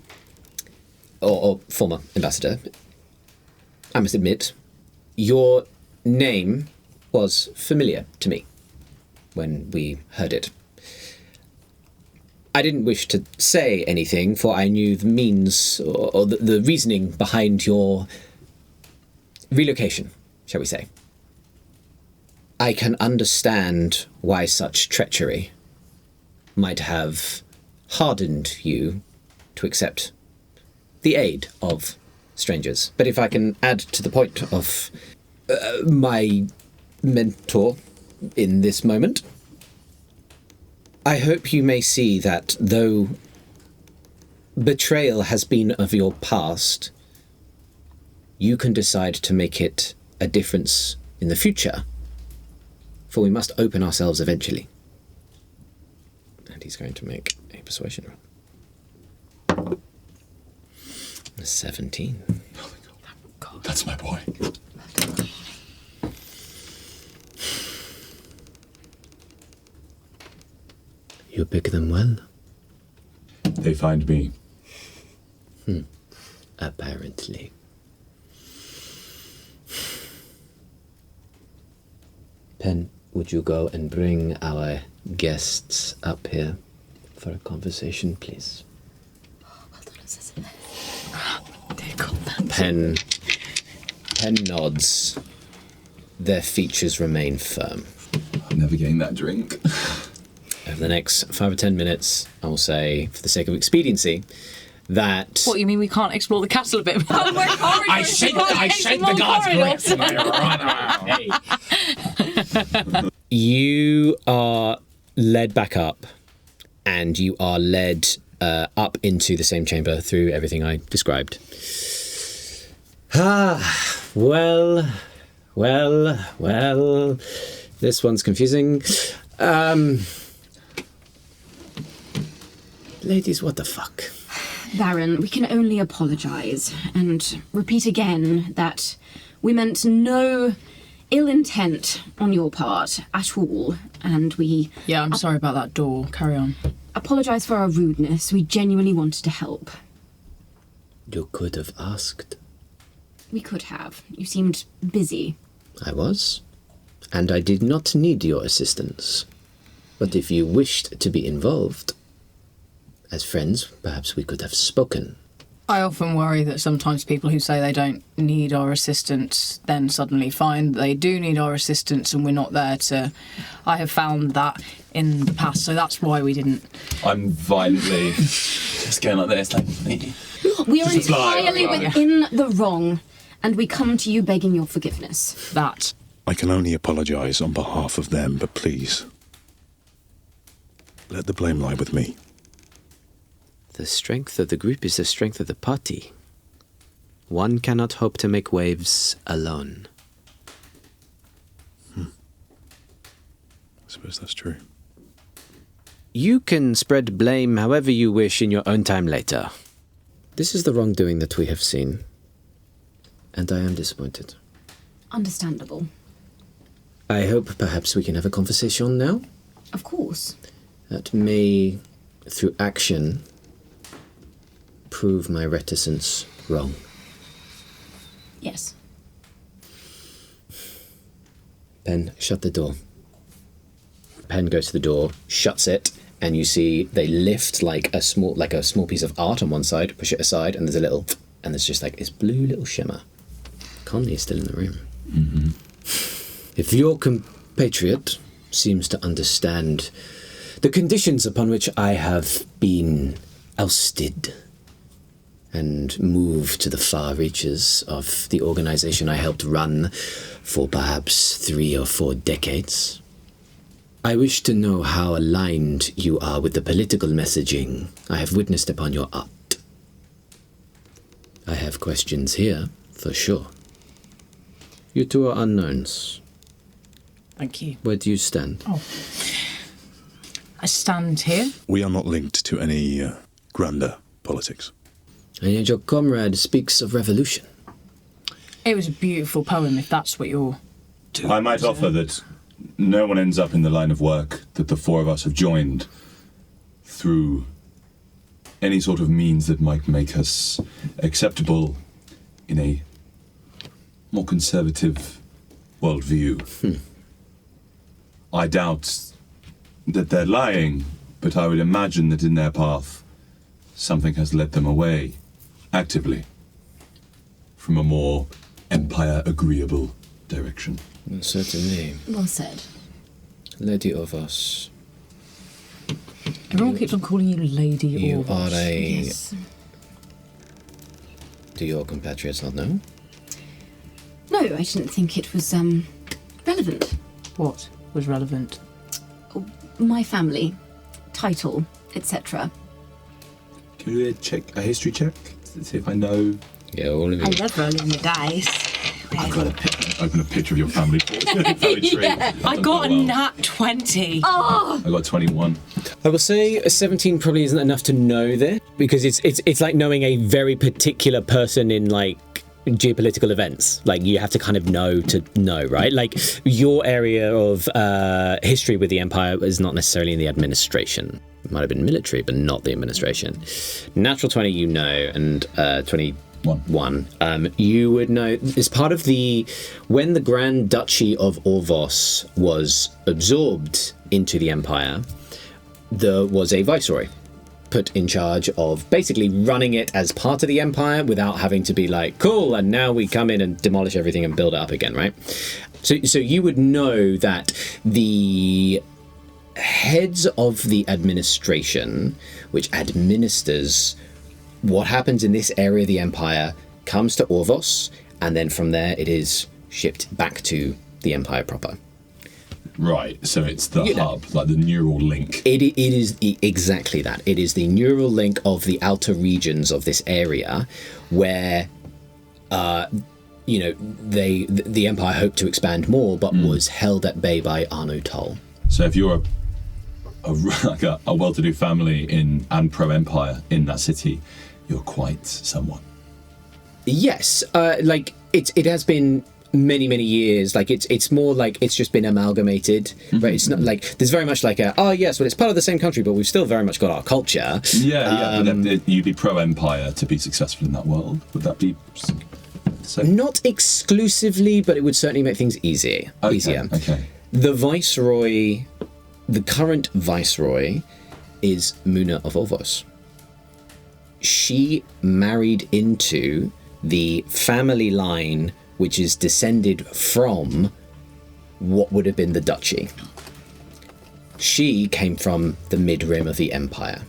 or former Ambassador, I must admit, your name was familiar to me when we heard it. I didn't wish to say anything, for I knew the means or the reasoning behind your relocation, shall we say. I can understand why such treachery might have hardened you to accept the aid of strangers. But if I can add to the point of my mentor in this moment, I hope you may see that though betrayal has been of your past, you can decide to make it a difference in the future, for we must open ourselves eventually. And he's going to make a persuasion roll. 17. Oh my God. That's my boy. You pick them well? They find me. Apparently. Pen, would you go and bring our guests up here for a conversation, please? Pen nods. Their features remain firm. I'll never gain that drink. Over the next 5 or 10 minutes, I will say, for the sake of expediency, that... What, you mean we can't explore the castle a bit more? I shake the god's grip. You are led back up, and you are led up into the same chamber through everything I described. Well. This one's confusing. Ladies, what the fuck? Baron, we can only apologise and repeat again that we meant no ill intent on your part at all, and we... Yeah, I'm sorry about that door. Carry on. Apologise for our rudeness. We genuinely wanted to help. You could have asked. We could have. You seemed busy. I was, and I did not need your assistance. But if you wished to be involved, as friends, perhaps we could have spoken. I often worry that sometimes people who say they don't need our assistance then suddenly find they do need our assistance and we're not there to... I have found that in the past, so that's why we didn't... I'm violently just going like this, like... We are entirely within the wrong, and we come to you begging your forgiveness. That. I can only apologise on behalf of them, but please, let the blame lie with me. The strength of the group is the strength of the party. One cannot hope to make waves alone. I suppose that's true. You can spread blame however you wish in your own time later. This is the wrongdoing that we have seen, and I am disappointed. Understandable. I hope perhaps we can have a conversation now. Of course. That may, through action, prove my reticence wrong. Yes. Pen, shut the door. Pen goes to the door, shuts it, and you see they lift like a small piece of art on one side, push it aside, and there's just like this blue little shimmer. Conley is still in the room. Mm-hmm. If your compatriot seems to understand the conditions upon which I have been ousted and moved to the far reaches of the organization I helped run for perhaps 3 or 4 decades, I wish to know how aligned you are with the political messaging I have witnessed upon your art. I have questions here, for sure. You two are unknowns. Thank you. Where do you stand? Oh. I stand here. We are not linked to any grander politics. And yet your comrade speaks of revolution. It was a beautiful poem, if that's what you're... I might offer that no one ends up in the line of work that the 4 of us have joined through any sort of means that might make us acceptable in a more conservative worldview. I doubt that they're lying, but I would imagine that in their path something has led them away, actively, from a more empire-agreeable direction. Certainly. Well said. Lady of us. Everyone keeps on calling you Lady You Orvos. are a... Yes. Do your compatriots not know? No, I didn't think it was, relevant. What was relevant? My family, title, etc. Can we do a history check to see if I know? Yeah, all of you. I love rolling the dice. I've got open a picture of your family tree. Yeah. I got a nat 20. Oh! I got 21. I will say a 17 probably isn't enough to know this, because it's like knowing a very particular person in like geopolitical events. Like you have to kind of know to know, right? Like your area of history with the Empire is not necessarily in the administration. It might have been military, but not the administration. Natural 20, you know, and 21. You would know as part of when the Grand Duchy of Orvos was absorbed into the Empire, there was a viceroy put in charge of basically running it as part of the Empire without having to be like, cool, and now we come in and demolish everything and build it up again, right? So you would know that the heads of the administration, which administers what happens in this area of the Empire, comes to Orvos, and then from there it is shipped back to the Empire proper. Right, so it's the hub, like the neural link. It is exactly that. It is the neural link of the outer regions of this area where the Empire hoped to expand more, but was held at bay by Arno Toll. So if you're a well-to-do family and pro-Empire in that city, you're quite someone. Yes, it has been many years. It's more like it's just been amalgamated, right? It's not like there's very much like it's part of the same country, but we've still very much got our culture. But you'd be pro-Empire to be successful in that world. Would that be? Not exclusively, but it would certainly make things easier. Okay. The current viceroy is Muna of Orvos. She married into the family line which is descended from what would have been the duchy. She came from the mid-rim of the empire,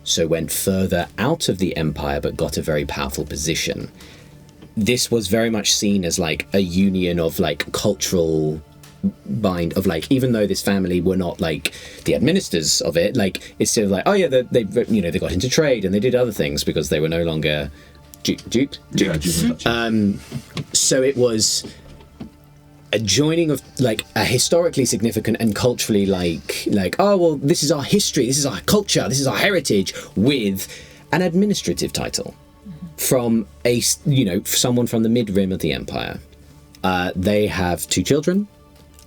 so went further out of the empire but got a very powerful position. This was very much seen as like a union of like cultural bind of like, even though this family were not like the administrators of it, like it's still like, they got into trade and they did other things because they were no longer Duke. So it was a joining of like a historically significant and culturally this is our history, this is our culture, this is our heritage, with an administrative title from someone from the mid-rim of the empire. They have 2 children.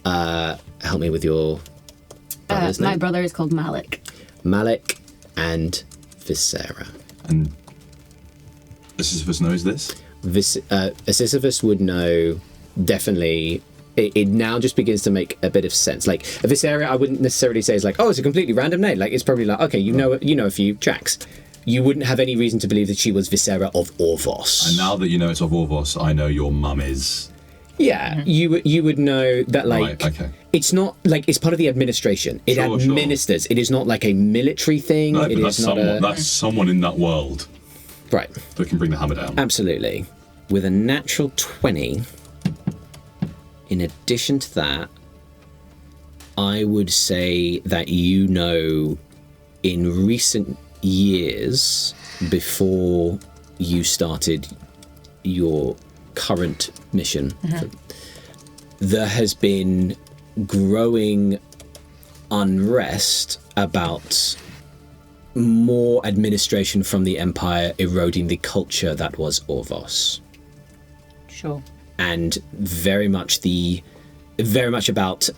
Help me with your brother's name. My brother is called Malik. Malik and Viseara. And Sisyphus knows this? Sisyphus would know, definitely. It now just begins to make a bit of sense. Like Viseara, I wouldn't necessarily say is like, it's a completely random name. Like it's probably like, okay, you know a few tracks. You wouldn't have any reason to believe that she was Viseara of Orvos. And now that you know it's of Orvos, I know your mum is. Yeah, you would know that, like, right, okay. It's not like it's part of the administration. It administers. Sure. It is not like a military thing. No, but that's someone in that world. Right. That can bring the hammer down. Absolutely. With a natural 20, in addition to that, I would say that in recent years, before you started your current mission, there has been growing unrest about more administration from the Empire eroding the culture that was Orvos. Sure. And very much about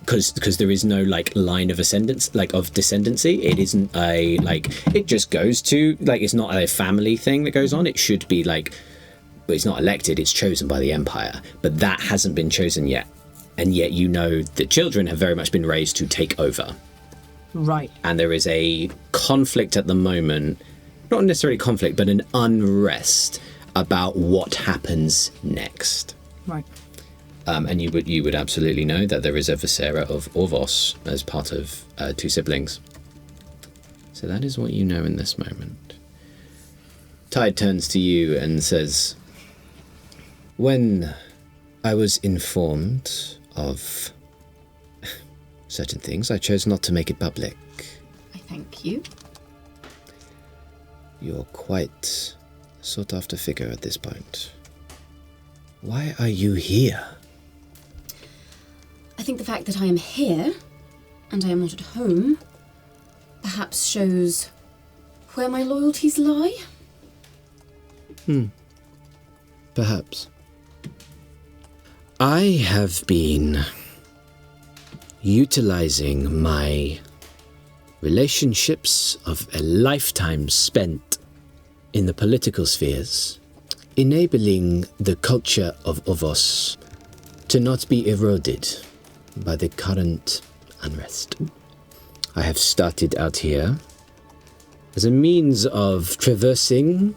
because there is no like line of ascendance, like of descendancy. It isn't it just goes to it's not a family thing that goes on. It should be it's not elected, it's chosen by the Empire, but that hasn't been chosen yet. And yet the children have very much been raised to take over. Right. And there is a conflict at the moment, not necessarily conflict, but an unrest about what happens next. Right. And you would absolutely know that there is a Viseara of Orvos as part of 2 siblings. So that is what you know in this moment. Tide turns to you and says, when I was informed of certain things, I chose not to make it public. I thank you. You're quite sought after figure at this point. Why are you here? I think the fact that I am here, and I am not at home, perhaps shows where my loyalties lie. Perhaps. I have been utilizing my relationships of a lifetime spent in the political spheres, enabling the culture of Orvos to not be eroded by the current unrest. I have started out here as a means of traversing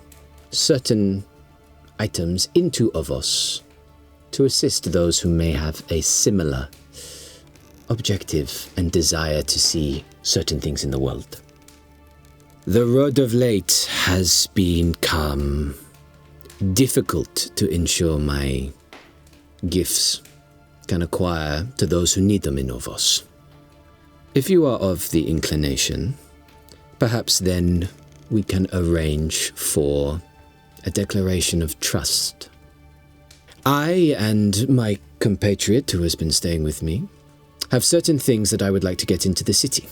certain items into Orvos to assist those who may have a similar objective and desire to see certain things in the world. The road of late has become difficult to ensure my gifts can acquire to those who need them in Orvos. If you are of the inclination, perhaps then we can arrange for a declaration of trust. I and my compatriot who has been staying with me have certain things that I would like to get into the city,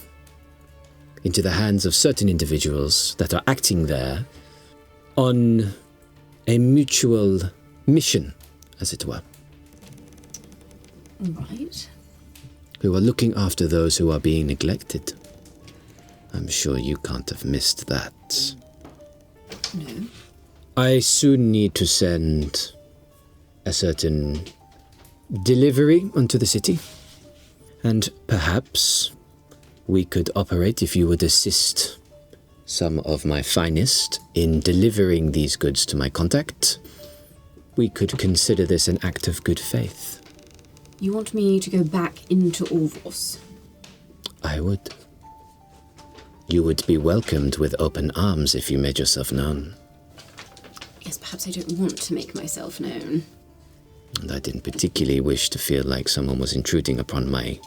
into the hands of certain individuals that are acting there on a mutual mission, as it were. Right. Who are looking after those who are being neglected. I'm sure you can't have missed that. No. I soon need to send a certain delivery onto the city, and perhaps we could operate if you would assist some of my finest in delivering these goods to my contact. We could consider this an act of good faith. You want me to go back into Orvos? I would. You would be welcomed with open arms if you made yourself known. Yes, perhaps I don't want to make myself known. And I didn't particularly wish to feel like someone was intruding upon my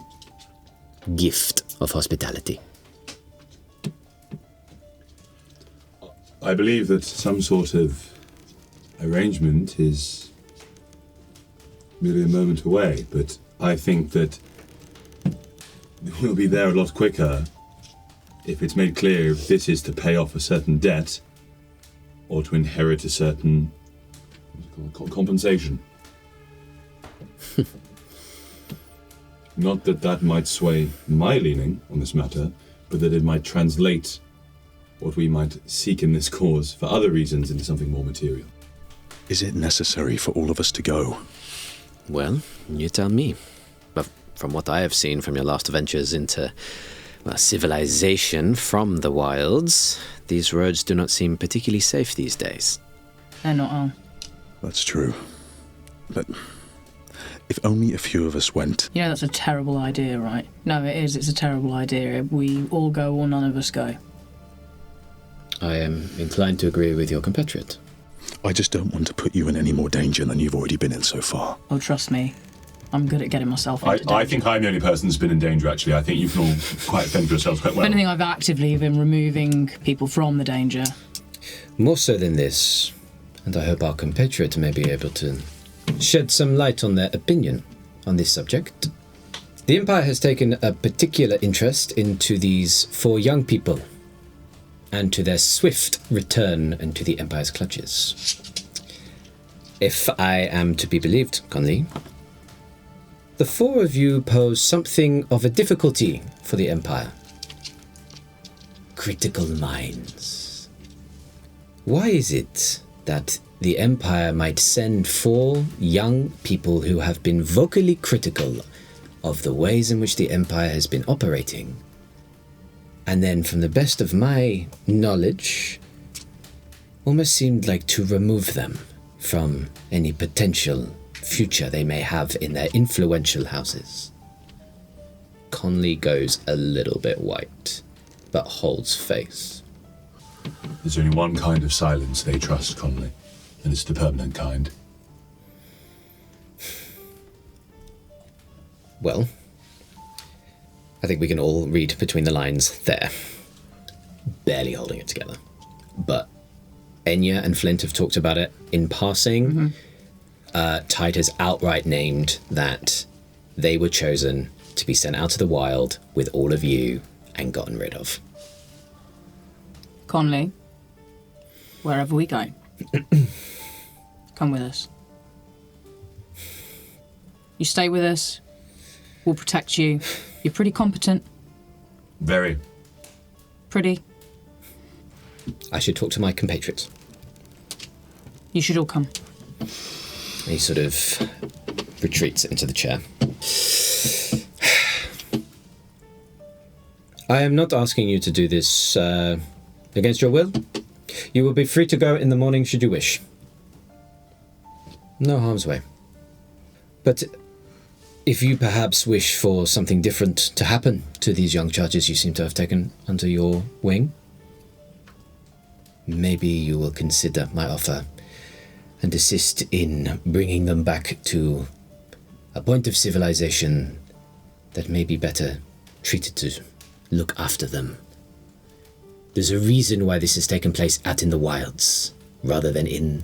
gift of hospitality. I believe that some sort of arrangement is merely a moment away, but I think that we'll be there a lot quicker if it's made clear if this is to pay off a certain debt or to inherit a certain compensation. Not that that might sway my leaning on this matter, but that it might translate what we might seek in this cause for other reasons into something more material. Is it necessary for all of us to go? Well, you tell me. But from what I have seen from your last ventures into civilization from the wilds, these roads do not seem particularly safe these days. They're not all. That's true. But if only a few of us went. You know that's a terrible idea, right? No, it is. It's a terrible idea. We all go or none of us go. I am inclined to agree with your compatriot. I just don't want to put you in any more danger than you've already been in so far. Oh, trust me. I'm good at getting myself into danger. I think I'm the only person that's been in danger, actually. I think you can all quite fend for yourselves quite well. If anything, I've actively been removing people from the danger. More so than this, and I hope our compatriot may be able to shed some light on their opinion on this subject. The Empire has taken a particular interest into these 4 young people, and to their swift return into the Empire's clutches. If I am to be believed, Conley, the 4 of you pose something of a difficulty for the Empire. Critical minds. Why is it that the Empire might send 4 young people who have been vocally critical of the ways in which the Empire has been operating, and then, from the best of my knowledge, almost seemed like to remove them from any potential future they may have in their influential houses? Conley goes a little bit white, but holds face. There's only one kind of silence they trust, Conley, and it's the permanent kind. Well, I think we can all read between the lines there. Barely holding it together. But Enya and Flint have talked about it in passing. Tide has outright named that they were chosen to be sent out to the wild with all of you and gotten rid of. Conley, wherever we go, come with us. You stay with us, we'll protect you. You're pretty competent. Very. Pretty. I should talk to my compatriots. You should all come. He sort of retreats into the chair. I am not asking you to do this against your will. You will be free to go in the morning should you wish. No harm's way. But if you perhaps wish for something different to happen to these young charges you seem to have taken under your wing, maybe you will consider my offer and assist in bringing them back to a point of civilization that may be better treated to look after them. There's a reason why this has taken place out in the wilds, rather than in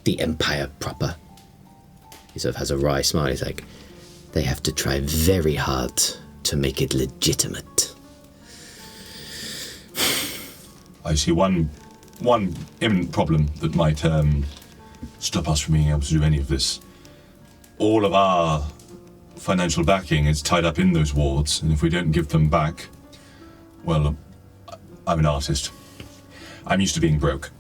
the Empire proper. He sort of has a wry smile. He's like, they have to try very hard to make it legitimate. I see one imminent problem that might stop us from being able to do any of this. All of our financial backing is tied up in those wards, and if we don't give them back, well, I'm an artist. I'm used to being broke.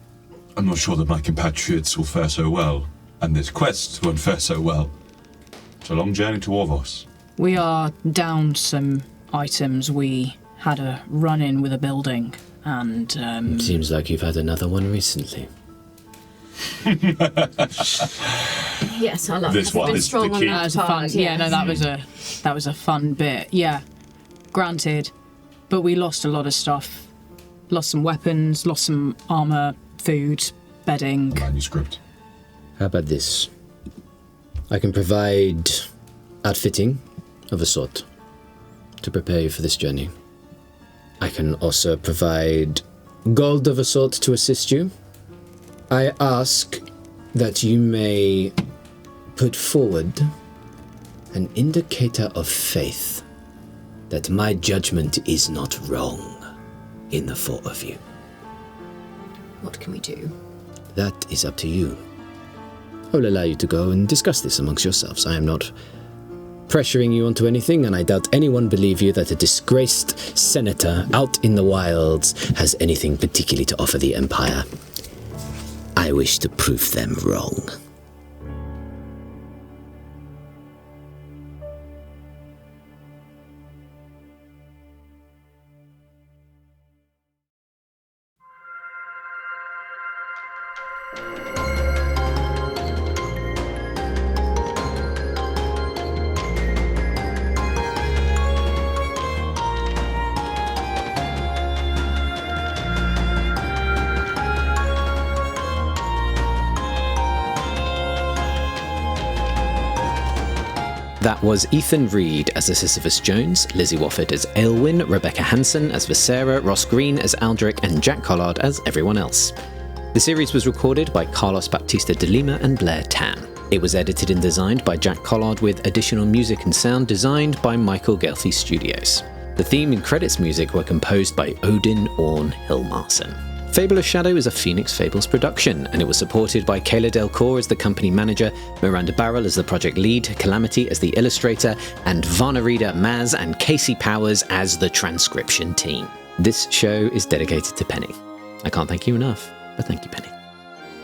I'm not sure that my compatriots will fare so well, and this quest won't fare so well. It's a long journey to Orvos. We are down some items. We had a run-in with a building, and... Seems like you've had another one recently. Yes, I love This one is the key. That was fun. Yeah, no, that was a fun bit. Yeah, granted, but we lost a lot of stuff. Lost some weapons, lost some armor, food, bedding. Manuscript. How about this? I can provide outfitting of a sort to prepare you for this journey. I can also provide gold of a sort to assist you. I ask that you may put forward an indicator of faith that my judgment is not wrong in the thought of you. What can we do? That is up to you. I will allow you to go and discuss this amongst yourselves. I am not pressuring you onto anything, and I doubt anyone believe you that a disgraced senator out in the wilds has anything particularly to offer the Empire. I wish to prove them wrong. That was Ethan Reed as Sisyphus Jones, Lizzie Wofford as Aelwyn, Rebecca Hansen as Viseara, Ross Green as Aldrich, and Jack Collard as everyone else. The series was recorded by Carlos Baptista de Lima and BlairTan. It was edited and designed by Jack Collard with additional music and sound designed by Michael Ghelfi Studios. The theme and credits music were composed by Odin Orn Hilmarsen. Fable of Shadow is a Phoenix Fables production, and it was supported by Kayla Delcoure as the company manager, Miranda Barril as the project lead, Calamity as the illustrator, and Vanna Reader, Maz, and Casey Powers as the transcription team. This show is dedicated to Penny. I can't thank you enough, but thank you, Penny.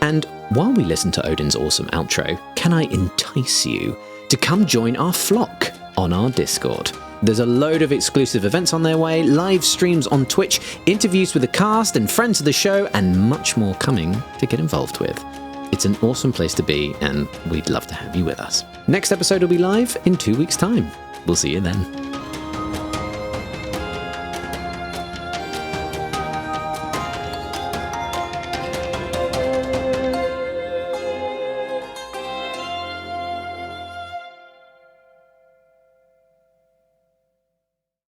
And while we listen to Odin's awesome outro, can I entice you to come join our flock on our Discord? There's a load of exclusive events on their way, live streams on Twitch, interviews with the cast and friends of the show, and much more coming to get involved with. It's an awesome place to be, and we'd love to have you with us. Next episode will be live in 2 weeks' time. We'll see you then.